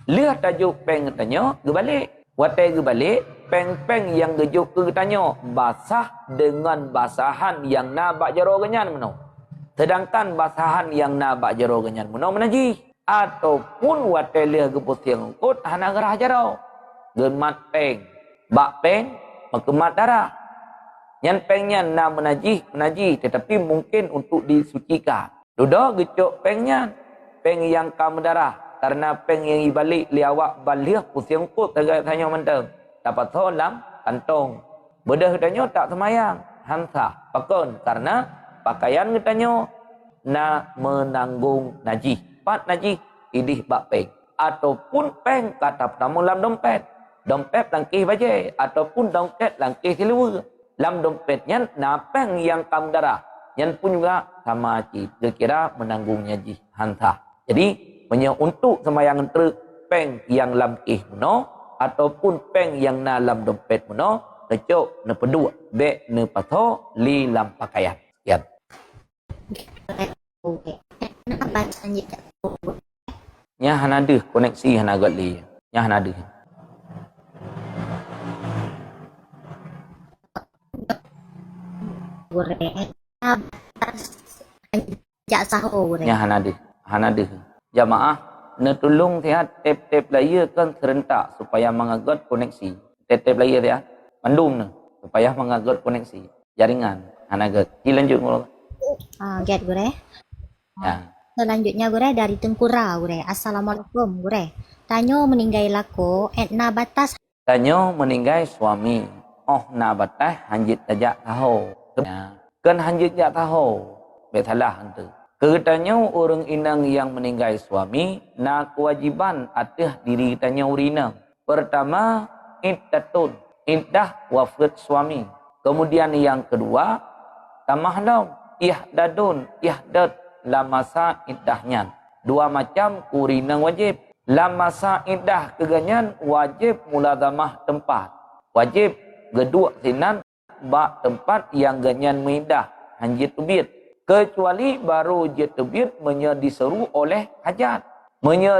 Liah tajuk peng tanya gebalik. Wate gebalik. Peng-peng yang gejuk ke tanya basah dengan basahan yang na bak jaro genyan meno. Sedangkan basahan yang na bak jaro genyan meno menajih. ataupun watelia geputiang kot hana gerah jarau gemat peng bak peng makemat darah nyan pengnya na menaji tetapi mungkin untuk disucikan duda gecok pengnya peng yang kam darah karena peng yang ibalik liawak baliah putiang kot tanya menteng dapat solam kantong bedah katanya tak semayang hamsah pakon karena pakaian katanya na menanggung najis pat najis idih bak peng ataupun peng kata pertama dalam dompet langkih bajai ataupun dompet langkih silver dalam dompetnya na peng yang kam darah yang pun juga sama kira menanggung najis hamsah jadi untuk semayang entre peng yang langkih no ataupun peng yang na dalam dompet no kecok ne pedua be ne patho li lam pakaian sekian nya hanade koneksi hanagat li nya hanade nya hanade jamaah ne tolong tiat tap layar kan serentak supaya mengagat koneksi tap layar ya mandum ne supaya mengagat koneksi jaringan hanagat dilanjut ngolo Get gure. ya Selanjutnya gure dari Tengkura gure. Assalamualaikum gure. Tanyo meninggal lako etna batas. tanyo meninggal suami na batas hanjit tajak tahu ya kan hanjit jak tahu betalah hantu katanya orang inang yang meninggal suami na kewajiban atas diri tanya urina pertama iddatun iddah wafat suami kemudian yang kedua tamahlam ihdad lamasa iddahnya dua macam kurina wajib lamasa iddah keganyan wajib mulazamah tempat wajib geduk sinan bak tempat yang ganyan meidah hanjit tubit kecuali baru jit tubit disuruh oleh hajat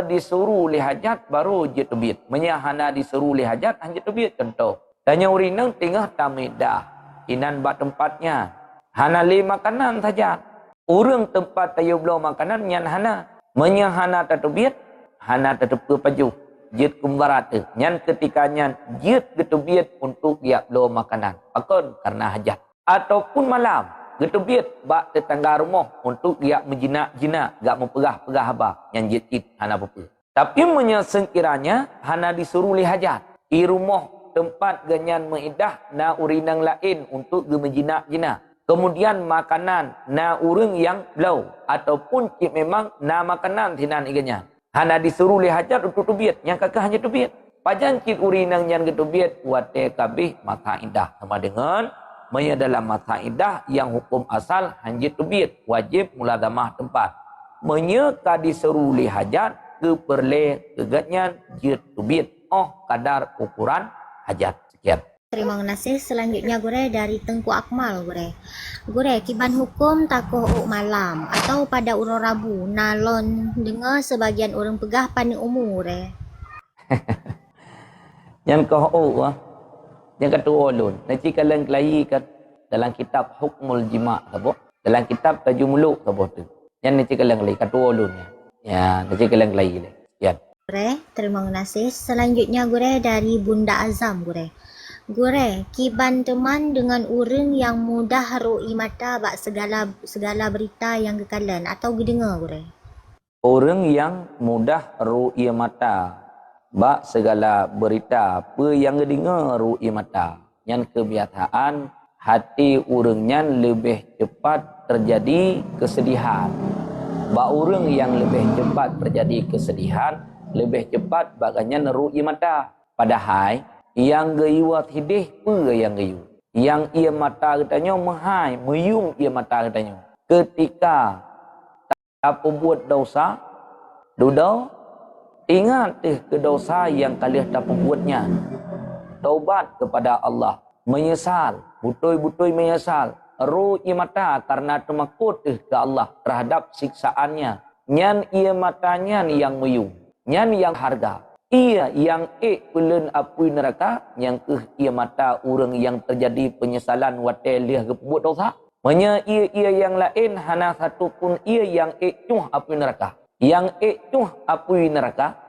disuruh oleh hajat baru jit tubit hana disuruh oleh hajat hanjit tubit contoh tanya urinang tinggal tamidah inan bak tempatnya hana li makanan saja urang tempat tayu belau makanan nyan hana hana tatubit hana tatup paju jit kumbarate nyan ketika nyan jit getubit untuk dia belau makanan pakon karena hajat ataupun malam getubit bak tetangga rumah untuk dia menjinak-jinak gak mempegah-pegah apa nyan jit hana apa tapi sekiranya hana disuruh li hajat i rumah tempat ganyan meidah na urinang lain untuk menjinak-jinak kemudian makanan na urang yang belau ataupun cik memang na makanan tinan iganya hana disuruh li hajat untuk tubit yang kakak hanya tubit pajan cik urinang yang getubit wate kabih mata indah sama dengan dalam mata indah yang hukum asal hanjit tubit wajib mulazamah tempat ka disuruh li hajat ke perle kegatnya jit tubit kadar ukuran hajat sekian. Terima kasih. Selanjutnya gure dari Tengku Akmal gure. Gure kiban hukum takoh malam atau pada urang Rabu nalon dengar sebagian orang pegah pani umur gure. Yang kau yang ketua ulun. Nanti kalian kelahi kat dalam kitab Hukmul Jima' apa? Dalam kitab Tajumuluk apa tu? Yang nanti kalian kelahi ketua ulun ya. Nanti kalian kelahi ya. Gure, terima kasih. Selanjutnya gure dari Bunda Azam gure. Gure, kiban teman dengan orang yang mudah roi mata bak segala berita yang kekalan atau gedengar gure. Orang yang mudah roi mata bak segala berita apa yang gedengar roi mata. Yang kebiasaan hati orangnya lebih cepat terjadi kesedihan. Bak orang yang lebih cepat terjadi kesedihan lebih cepat baganya roi mata. Padahal yang gayuat hidih pe yang gayu yang ia mata katanya mahai meyung ia mata katanya ketika apa buat dosa duda ingat ke dosa yang kalian tak buatnya taubat kepada Allah menyesal betul-betul menyesal ru ia mata karena temakut ke Allah terhadap siksaannya nyan ia matanya yang meyung nyan yang harga ia yang pulen apui neraka yang ia mata orang yang terjadi penyesalan watel dia buat dosa ia yang lain hana satu pun ia yang cuh apui neraka Yang itu apui neraka,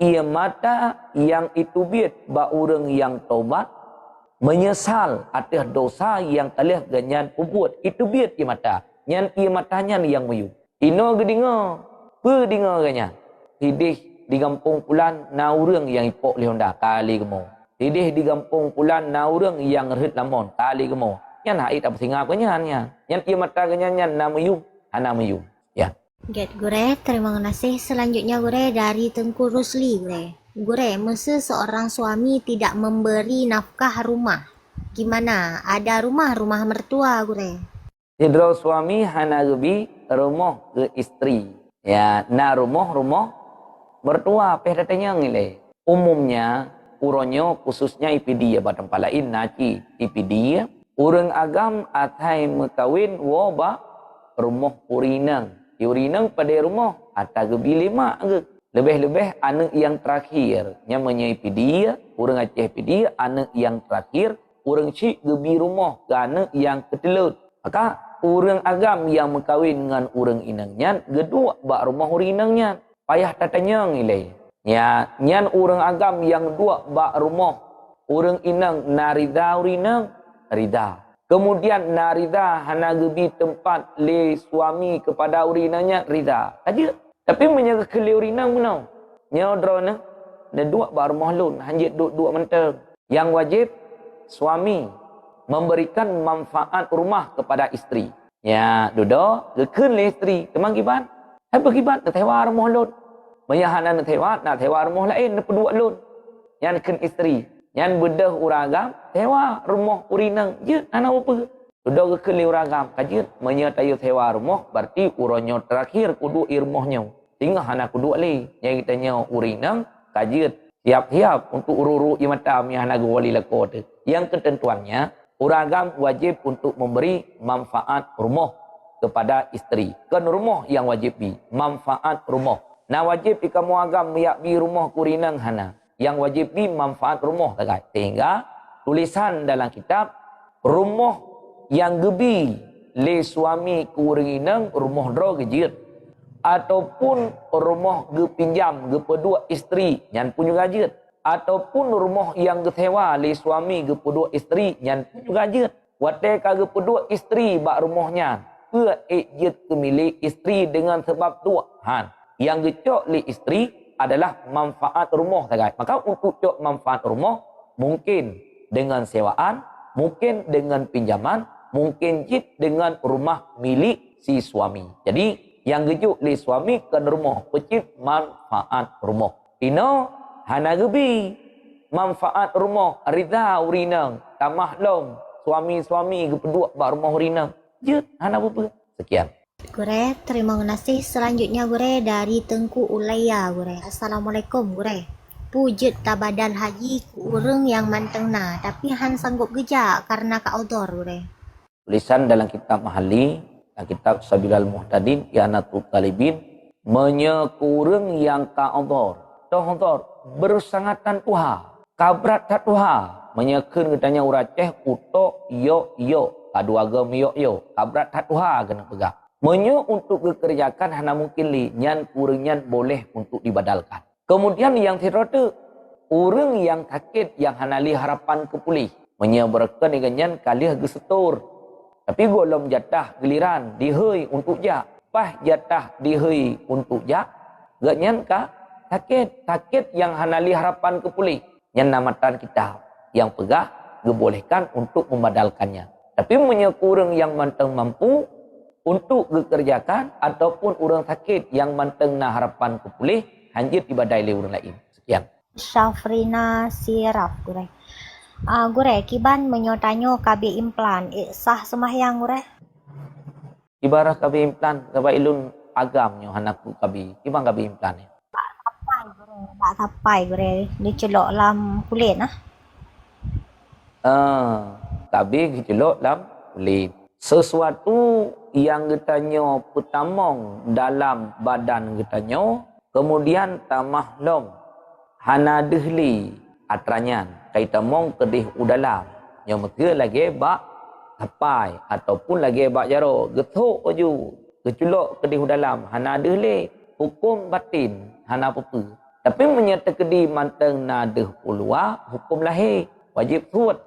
ia mata yang itu biat ba orang yang taubat, menyesal atas dosa yang telah ganyan buat. Itu biat ia mata. Nyan ia matanya yang mayu. Ino gedinga, pedinga ganyan. Hidih di kampung pulan na orang yang ipok lihonda kali kemo. Hidih di kampung pulan na orang yang rehit lamon kali kemo. Nyan haid apa singa ganyan nyan. Nyan ia mata ganyan nyan na mayu, ana mayu. Ya. Get Gure, terima kasih. Selanjutnya Gure dari Tengku Rusli Gure. Gure, masa seorang suami tidak memberi nafkah rumah, gimana? Ada rumah mertua Gure. Hidro suami hana gebi rumah ke istri. Ya, na rumah mertua peh datanya ngile. Umumnya uronyo khususnya IPD ya badan palain naci IPD ya. Urang agam atai mekawin woba rumah urinang. Urinang pada rumah atau gebi lima ke. Lebih-lebih anak yang terakhir. Namanya dia, orang Aceh dia, anak yang terakhir. Orang cik gebi rumah ke anak yang ketelut. Maka orang agam yang berkahwin dengan orang inangnya, kedua bak rumah orang inangnya. Payah tatanya ngilai. Ya, nyan orang agam yang dua bak rumah orang inang narida orang inang, rida. Kemudian narida hana gebi tempat le suami kepada urinanya rida. Aja. Tapi menjaga keli urinang menau. Nyodrona dan dua bar mahlun hanjit dua mentang. Yang wajib suami memberikan manfaat rumah kepada istri. Ya, dodo gekun le istri temang kiban. Apa kiban tewa rumah lun. Mayahana tewa nak tewa rumah lain pedua lun. Yang ken istri. Yang bedah uragam, tewa rumah urinang. Je, anak apa? Sudah ke uragam. Kajir, menyertai tewa rumah, berarti uronyo terakhir kudu irmohnya. Tinggal anak kudu le. Yang kitanya urinang, kajir. Siap-siap untuk ururu imatam yang anak wali lakot. Yang ketentuannya, uragam wajib untuk memberi manfaat rumah kepada istri. Kan rumah yang wajib bi. Manfaat rumah. Nah wajib ikamu agam yakbi rumah kurinang hana. Yang wajib di manfaat rumah tagai. Sehingga tulisan dalam kitab rumah yang gebi le suami kurinang rumah dro gejir ataupun rumah gepinjam gepedua istri yang punya gajir ataupun rumah yang getewa le suami gepedua istri yang punya gajir wate ka gepedua istri bak rumahnya pe ejit kemilik istri dengan sebab dua han yang gecok le istri adalah manfaat rumah tagai. Maka untuk cok manfaat rumah mungkin dengan sewaan, mungkin dengan pinjaman, mungkin jit dengan rumah milik si suami. Jadi yang gejuk li suami kan rumah, pecip manfaat rumah. Ino hana gebi manfaat rumah rida urinang tamah long suami-suami gepedua bak rumah urinang. Jit hana apa? Sekian. Gure, terima kasih. Selanjutnya Gure dari Tengku Ulaya Gure. Assalamualaikum Gure. Pujud tabadal haji ku urang yang manteng na, tapi han sanggup gejak karena ka outdoor Gure. Tulisan dalam kitab Mahali, dalam kitab Sabilal Muhtadin, Ianatul Talibin, menyekurang yang ka outdoor. Toh bersangatan tuha, kabrat tak tuha, menyekun katanya uraceh uto yo, kadu agam yo, kabrat tak tuha kena pegak. Menyo untuk dikerjakan hana mungkin li nyan kurangnya boleh untuk dibadalkan. Kemudian yang tirode orang yang sakit yang hana li harapan kepulih menyebarkan dengan kalih gesetur. Tapi golom jatah giliran dihei untuk jak. Pah jatah dihei untuk jak. Gak nyan ka sakit yang hana li harapan kepulih. Nyan namatan kita yang pegah dibolehkan untuk membadalkannya. Tapi menyekurang yang manteng mampu untuk dikerjakan ataupun orang sakit yang manteng na harapan kepulih hanjit ibadai le orang lain. Sekian. Syafrina Siraf Gure. Gure, kiban menyotanyo KB implan. Sah semahyang Gure? Ibarat KB implan, kaba ilun agamnya hanaku KB. Kiban KB implan ya? Tak tapai Gure. Dicelok lam kulit nah. KB dicelok lam kulit. Sesuatu yang getanya petamong dalam badan getanya kemudian tamah long hana dehli atranyan kaitamong kedih udalam yang maka lagi bak tapai ataupun lagi bak jaro gethuk aju keculok kedih udalam hana dehli hukum batin hana apa-apa. Tapi menyata kedi manteng nadeh pulua hukum lahir wajib suat.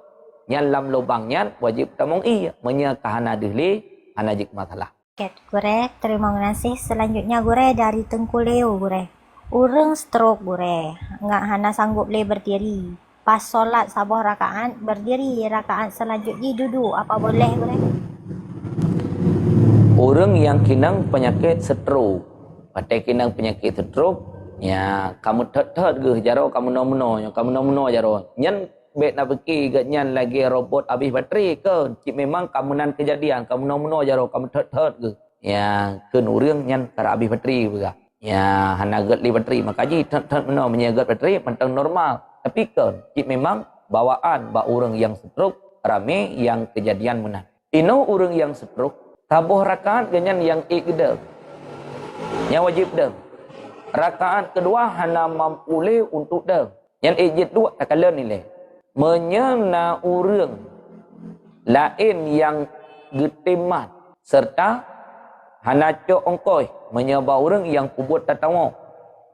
Nyan lam lubang nyan wajib tamong iya. Menyata hana deh hana jik masalah. Ket gure, terima kasih. Selanjutnya gure dari Tengku Leo gure. Urang stroke gure, nggak hana sanggup le berdiri. Pas solat sabuh rakaat berdiri, rakaat selanjutnya duduk. Apa boleh gure? Orang yang kinang penyakit stroke, pakai kinang penyakit stroke, ya kamu tet ge jaro kamu no jaro. Nyan bet nak pergi ke nyan lagi robot habis bateri ke, cik memang kamu nan kejadian kamu no jaro kamu tet ge. Ya keun urang nyan kara habis bateri juga. Ya hana get li bateri makaji tet meno menyegat bateri pentang normal. Tapi kan cik memang bawaan ba orang yang stroke rame yang kejadian menan. Ino orang yang stroke tabuh rakaat ganyan yang ikdal. Yang wajib dah. Rakaat kedua hana mampu le untuk dah. Yang ijid dua tak kala nilai. Menyena urang lain yang getimat serta hana cok ongkoi menyebab orang yang pubut tatawo.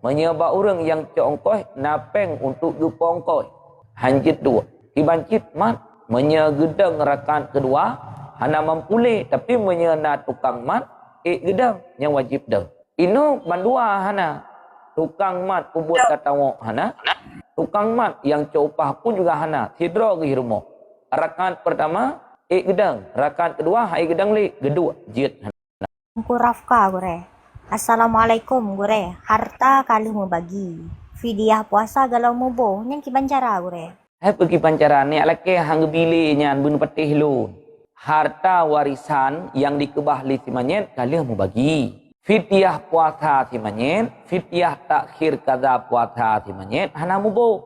Menyebab orang yang cok ongkoi napeng untuk jupa ongkoi. Hanjit dua. Ibancit mat menyegedang rakaat kedua hana mampu le tapi menyena tukang mat gedang yang wajib dah. Ino bandua hana tukang mat pubut tatawo hana. Tukang mat yang copah pun juga hana. Sidra ke rumah. Rakaat pertama gedang, rakaat kedua gedang le gedua jid. Tengku Rafka gure. Assalamualaikum gure. Harta kali mau bagi. Fidyah puasa galau mubo. Nyang kiban cara gure. Hai pergi pancaran ni alake hang bili nyan bun patih lu. Harta warisan yang dikebah li simanyen kalian mau bagi. Fidyah puasa simanyen, fidyah takhir kaza puasa simanyen hana mubo.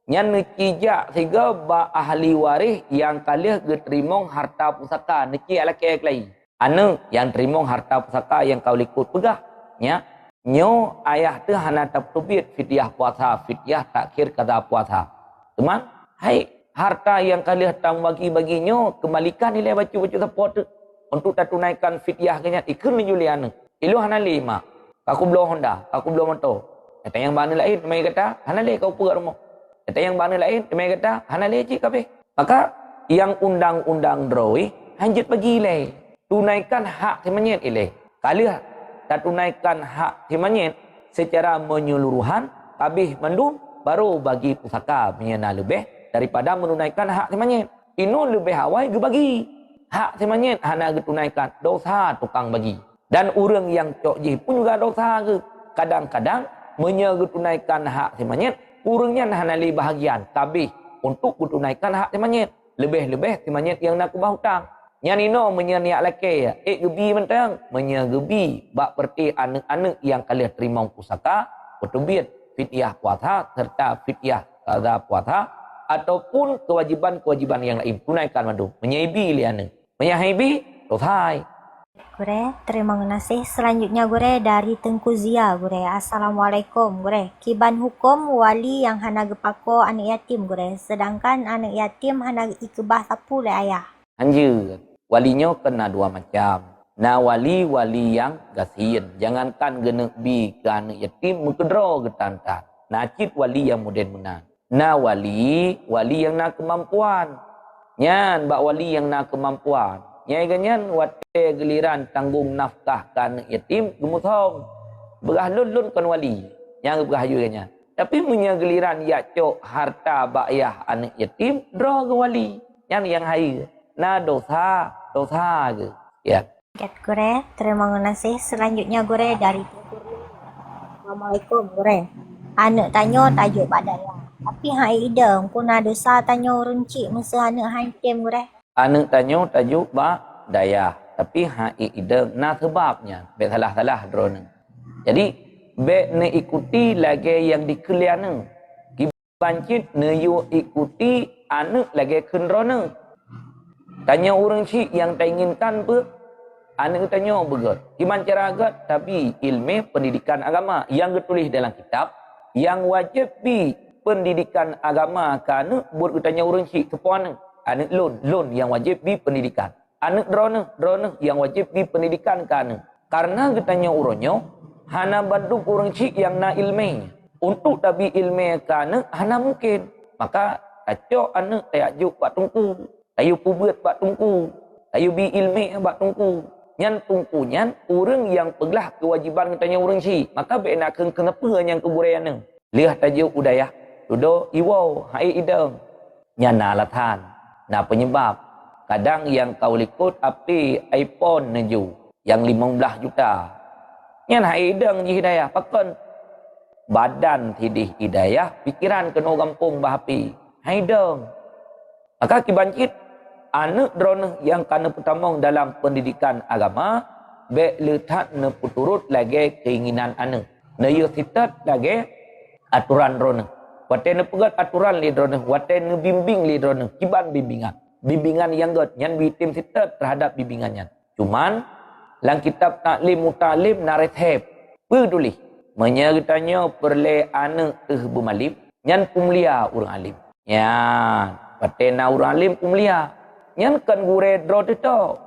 Nyan nekijak sehingga ba ahli waris yang kalian geterimong harta pusaka neki alake klai. Anu yang terimong harta pusaka yang kau likut pegah nya. Nyo ayah tu hana taptubit fidyah puasa, fidyah takhir kaza puasa. Teman, hai harta yang kalian tang bagi-baginyo kembalikan nilai baju-baju support untuk tunaikan fidyah kenya ikun juliana. Ilu hana lima. Aku belum Honda, aku belum motor. Kata yang bani lain mai kata hana le kau pugat rumah. Kata yang bani lain mai kata hana le cik kabeh. Maka yang undang-undang droi hanjut bagi le. Tunaikan hak timanyet ile. Kalian tak tunaikan hak timanyet secara menyeluruhan kabeh mendum baru bagi pusaka menyena lebih daripada menunaikan hak timanyet. Ino lebih awal ge bagi. Hak timanyet hana ge tunaikan dosa tukang bagi. Dan orang yang cok jih pun juga dosa ke. Kadang-kadang menyetunaikan hak timanyet, orangnya hana li bahagian. Tapi untuk tunaikan hak timanyet, lebih-lebih timanyet yang nak kubah hutang. Yang ino menyeniak laki, gebi mentang, menyegebi bak perti anak-anak yang kalian terima pusaka, kutubit fidyah puasa serta fidyah kaza puasa ataupun kewajiban-kewajiban yang lain tunaikan madu. Menyaibi liana, menyaibi dosai. Gure, terima kasih. Selanjutnya gure dari Tengku Zia gure. Assalamualaikum gure. Kiban hukum wali yang hana gepako anak yatim gure. Sedangkan anak yatim hana ikebah sapu le ayah. Anjir, walinya kena dua macam. Nah wali-wali yang gasiin. Jangankan genek bi ke anak yatim mukedro getantan. Nah cit wali yang modern menan. Nah wali yang nak kemampuan. Nyan bak wali yang nak kemampuan. Nyai ganyan wate geliran tanggung nafkah kan yatim gemutong. Berah lun kan wali. Yang berah juga ganyan. Tapi punya geliran ya cok harta bakayah anak yatim draw ke wali. Yang hai. Nah dosa ke. Ya. Ket gure, terima kasih. Selanjutnya gure dari Tengku. Assalamualaikum gure. Anak tanya tajuk badaya. Tapi hai ideng pun ada dosa tanya orang cik masa anak hantem gure. Anak tanya tajuk bak daya. Tapi hai ide na sebabnya. Bek salah-salah drone. Jadi bek ne ikuti lagi yang dikelian. Kibancit ne yu ikuti anak lagi kendrone. Tanya orang cik yang tak inginkan ber. Anak tanya begot. Kiban cara agat tapi ilmu pendidikan agama yang ditulis dalam kitab yang wajib di pendidikan agama kan buat tanya orang cik kepuan. Anak loan yang wajib di pendidikan. Anak drone yang wajib di pendidikan kan. Karena katanya uronyo hana bantu orang cik yang na ilmi. Untuk tabi ilmi kana hana mungkin. Maka kacau anak tajuk buat tungku. Tayu pubat buat tungku. Tayu bi ilmi buat tungku. Nyan tungku nyan orang yang pegelah kewajiban katanya orang cik. Maka nak kenapa yang keburayan. Lihat tajuk udayah. Tudo iwau hai idang. Nyan na alatan. Na penyebab. Kadang yang kau likut api iPhone neju. Yang 15 juta. Nyan hai idang ji hidayah. Pakon badan tidih hidayah. Pikiran kena gampung bahapi. Hai idang. Maka kibancit. Anak drone yang kena pertama dalam pendidikan agama. Baik letak ne puturut lagi keinginan anak. Ne yusitat lagi aturan drone. Waten ne pegat aturan li drone. Waten ne bimbing li drone. Kiban bimbingan. Bimbingan yang god. Yang bitim sitat terhadap bimbingannya. Cuman. Dalam kitab taklim mutalim narethep. Peduli. Menyertanya perle anak bermalim. Yang pumulia orang alim. Ya. Patena orang alim pumulia. Yang kan gure dro tetau.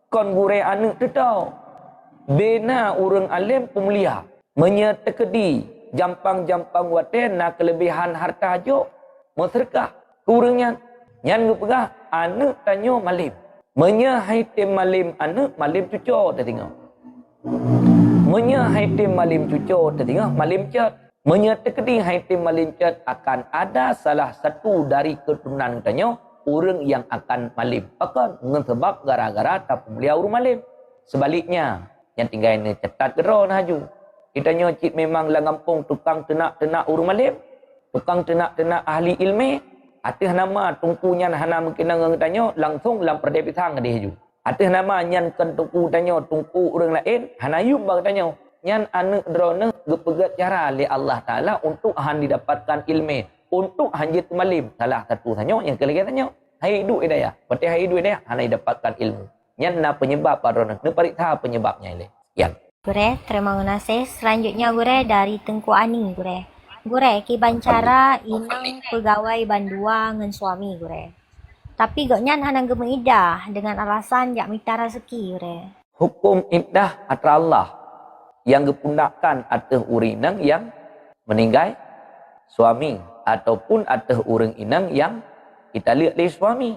Kan gure anak tetau. Bena orang alim pumulia. Menyertekedi. Jampang-jampang waten na kelebihan harta hajo. Masyarakat. Kurangnya. Yang pegah anak tanya malim. Menyahai tim malim anak, malim cucuk dah tengok. Menyahai tim malim cucuk dah tengok, malim cat. Menyertekedi hai tim malim cat akan ada salah satu dari keturunan tanya orang yang akan malim. Akan sebab gara-gara tak beliau orang malim. Sebaliknya, yang tinggal ini cetat gerau nah haju. Ditanya cik memang lah ngampung tukang tenak-tenak orang malim. Tukang tenak-tenak ahli ilmi. Atih nama tungkunya hana mungkin nang tanya langsung dalam perdai pisang dia haju. Atih nama nyan kan tungku tanya tungku orang lain hana yum bang tanya. Nyan anak drone gepegat cara li Allah Taala untuk han didapatkan ilmu, untuk hanjit malim. Salah satu tanya yang kelagi tanya. Hai hidup hidayah. Berarti hai hidup hidayah hana didapatkan ilmu. Nyan na penyebab drone. Ne pariksa penyebabnya ile. Sekian. Gure, terima kasih. Selanjutnya gure dari Tengku Ani gure. Gure, kiban cara inang pegawai bandua ngan suami gure. Tapi gaknyan hanang gemeng idah dengan alasan jak minta rezeki gure. Hukum iddah atra Allah yang gepundakan atas urinang yang meninggal suami ataupun atas orang inang yang kita lihat di suami.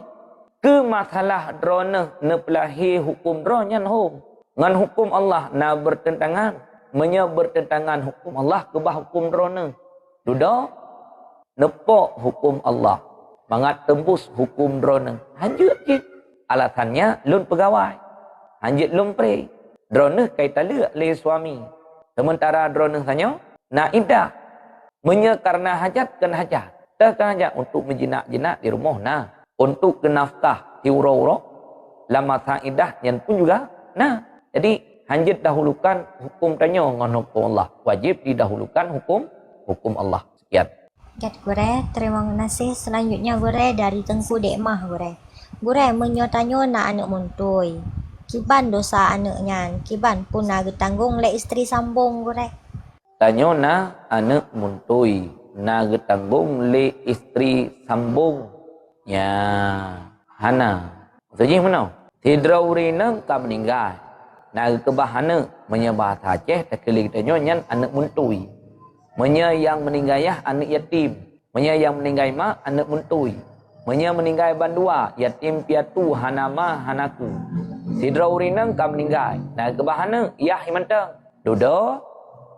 Ke masalah drone ne pelahi hukum drone nyan hom. Ngan hukum Allah na bertentangan. Menya bertentangan hukum Allah ke bah hukum drone. Duda nepok hukum Allah. Mangat tembus hukum drone. Hanjut je. Alasannya lun pegawai. Hanjut lun pre. Drone kaitan lihat le suami. Sementara drone tanya. Nak idah. Menya karena hajat kan hajat. Tak kan hajat untuk menjinak-jinak di rumah. Nah. Untuk kenafkah hiura-ura. Lama sa'idah yang pun juga. Nah. Jadi hanjut dahulukan hukum tanya dengan hukum Allah. Wajib didahulukan hukum Allah. Sekian. Kat gure, terima kasih. Selanjutnya gure dari Tengku Dekmah gure. Gure menyotanya nak anak muntui. Kiban dosa anaknya. Kiban pun nak tanggung le isteri sambung gure. Tanya na anak muntui. Nak tanggung le isteri sambung. Ya. Hana. Maksudnya mana? Tidrauri nang ka meninggal. Nak kebahana menyebah Aceh tak kali tanya nyan anak muntui. Menya yang meninggal yah anak yatim. Menya yang meninggal mak anak muntui. Menya meninggal bandua yatim piatu hanama hanaku. Sidra urinang kam meninggal. Nah kebahana yah imantang. Dodo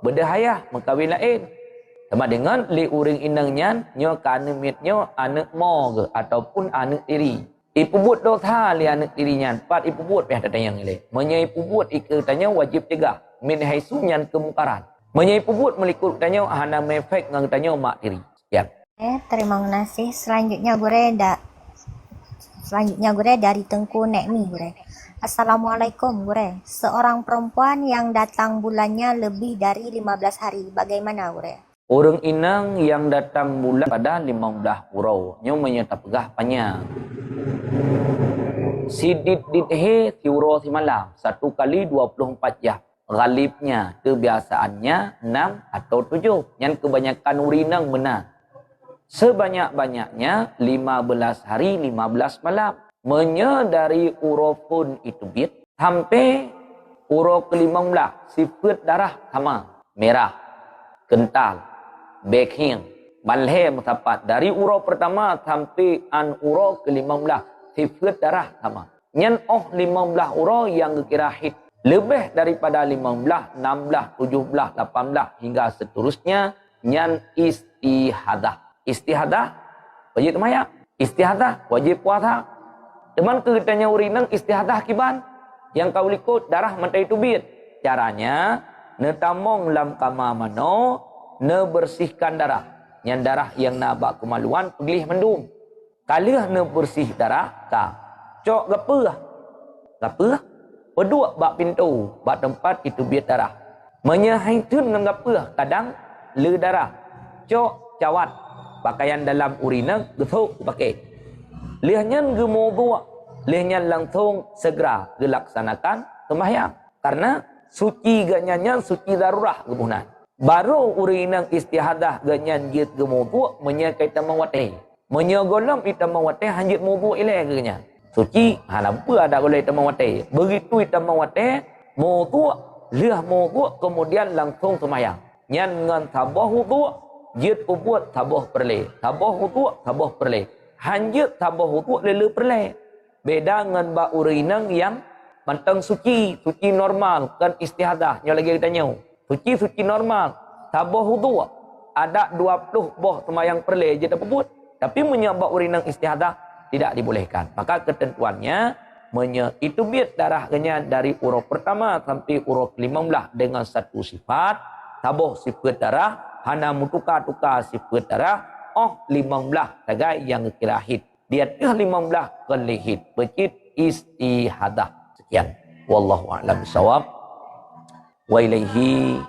berdahayah mengkawin lain. Sama dengan li uring inangnya nyo kana mitnyo anak mo ke ataupun anak tiri. Ipu buat dosa li anak tirinya. Pat ipu buat pihak datang ile. Menya ipu buat ikatanya wajib cegah. Min haisunyan kemukaran. Menyai pubut melikut tanya hana mefek ngang tanya mak tiri. Sekian. Terima kasih. Selanjutnya gure dari Tengku Nekmi gure. Assalamualaikum gure. Seorang perempuan yang datang bulannya lebih dari 15 hari. Bagaimana gure? Orang inang yang datang bulan pada 15 urau. Nyo menyata pegah panjang. Sidit didhe tiuro si malam. 1 kali 24 jam. Galibnya, kebiasaannya 6 atau 7. Yang kebanyakan urinang benar. Sebanyak-banyaknya 15 hari, 15 malam. Menyadari urufun itu bit. Sampai Uro ke-15 sifat darah sama. Merah, kental, beking, balhem tapat. Dari uro pertama sampai an uro ke-15 sifat darah sama. Nyan 15 uro yang kira hit. Lebih daripada 15, 16, 17, 18 hingga seterusnya nyan istihadah. Istihadah wajib maya. Istihadah wajib puasa. Teman ketanya urinang istihadah kiban yang kau likut darah mentai tubit. Caranya netamong lam kama mano ne bersihkan darah. Yang darah yang nabak kemaluan pegilih mendung. Kalih ne bersih darah ka. Cok gapah. Gapah pedua bak pintu, bak tempat itu biar darah. Menyahaitun dengan gapah kadang le darah. Cok cawat pakaian dalam urina getuk pakai. Lihnya gemodu, lihnya langsung segera dilaksanakan sembahyang. Karena suci ganyannya suci darurah kebunan. Baru urinang istihadah ganyan jit gemodu menyakai tamawate. Menyagolom itamawate hanjit modu ilai ganyan. Suci hanapa ada golai tamawate. Begitu itamawate modu liah modu kemudian langsung sembahyang. Nyan ngan tabah wudu jit ubut tabah perle. Tabah wudu tabah perle. Hanjut tabah wudu lele perle. Beda dengan bak urinang yang mantang suci, suci normal kan istihadah. Yang lagi kita tanya. Suci normal. Tabah wudu ada 20 boh semayang perle je tak puput. Tapi menyabak urinang istihadah tidak dibolehkan. Maka ketentuannya itu biar darah ganyan dari urut pertama sampai urut ke-15 dengan satu sifat. Tabah sifat darah, hana mutuka-tuka sifat darah. 15 tagai yang kirahid. Dia 15 kelihid. Becit istihadah. Sekian. Wallahu a'lam bishawab. Wa ilaihi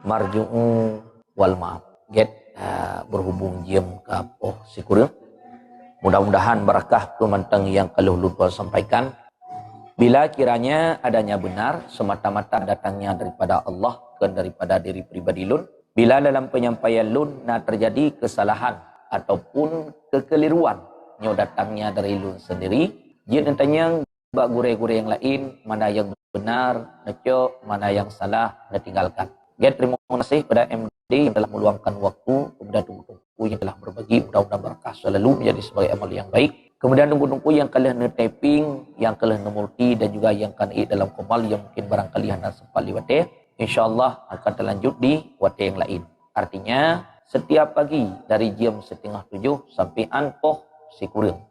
marju'u wal ma'ab. Berhubung jiem ke si kurang. Mudah-mudahan barakah kemantang yang kalau lupa sampaikan. Bila kiranya adanya benar semata-mata datangnya daripada Allah bukan daripada diri pribadi lun. Bila dalam penyampaian lun terjadi kesalahan ataupun kekeliruan nyo datangnya dari lun sendiri, dia tanya bak gure-gure yang lain mana yang benar, neco, mana yang salah, tinggalkan. Terima kasih pada MD yang telah meluangkan waktu, kemudian tunggu-tunggu yang telah berbagi, mudah-mudahan berkah selalu menjadi sebagai amal yang baik. Kemudian tunggu-tunggu yang kalian typing, yang kalian multi dan juga yang kan dalam komal yang mungkin barangkali anda sempat liwat insyaallah akan terlanjut di wate yang lain. Artinya setiap pagi dari jam 6:30 sampai anpoh si kurang.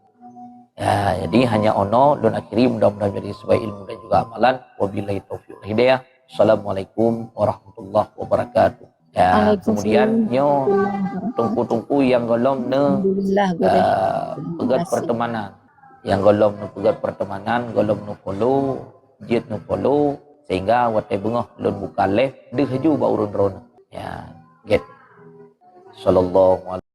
Ya, jadi hanya ono dan akhiri mudah-mudahan jadi sebagai ilmu dan juga amalan. Wabillahi taufiq wal hidayah. Assalamualaikum warahmatullahi wabarakatuh. Ya, kemudian nyo tungku-tungku yang golong ne pegat pertemanan. Yang golong ne pegat pertemanan, golong ne follow, jet ne follow sehingga wate bengah lun buka live deh haju ba urun ron. Ya, get sallallahu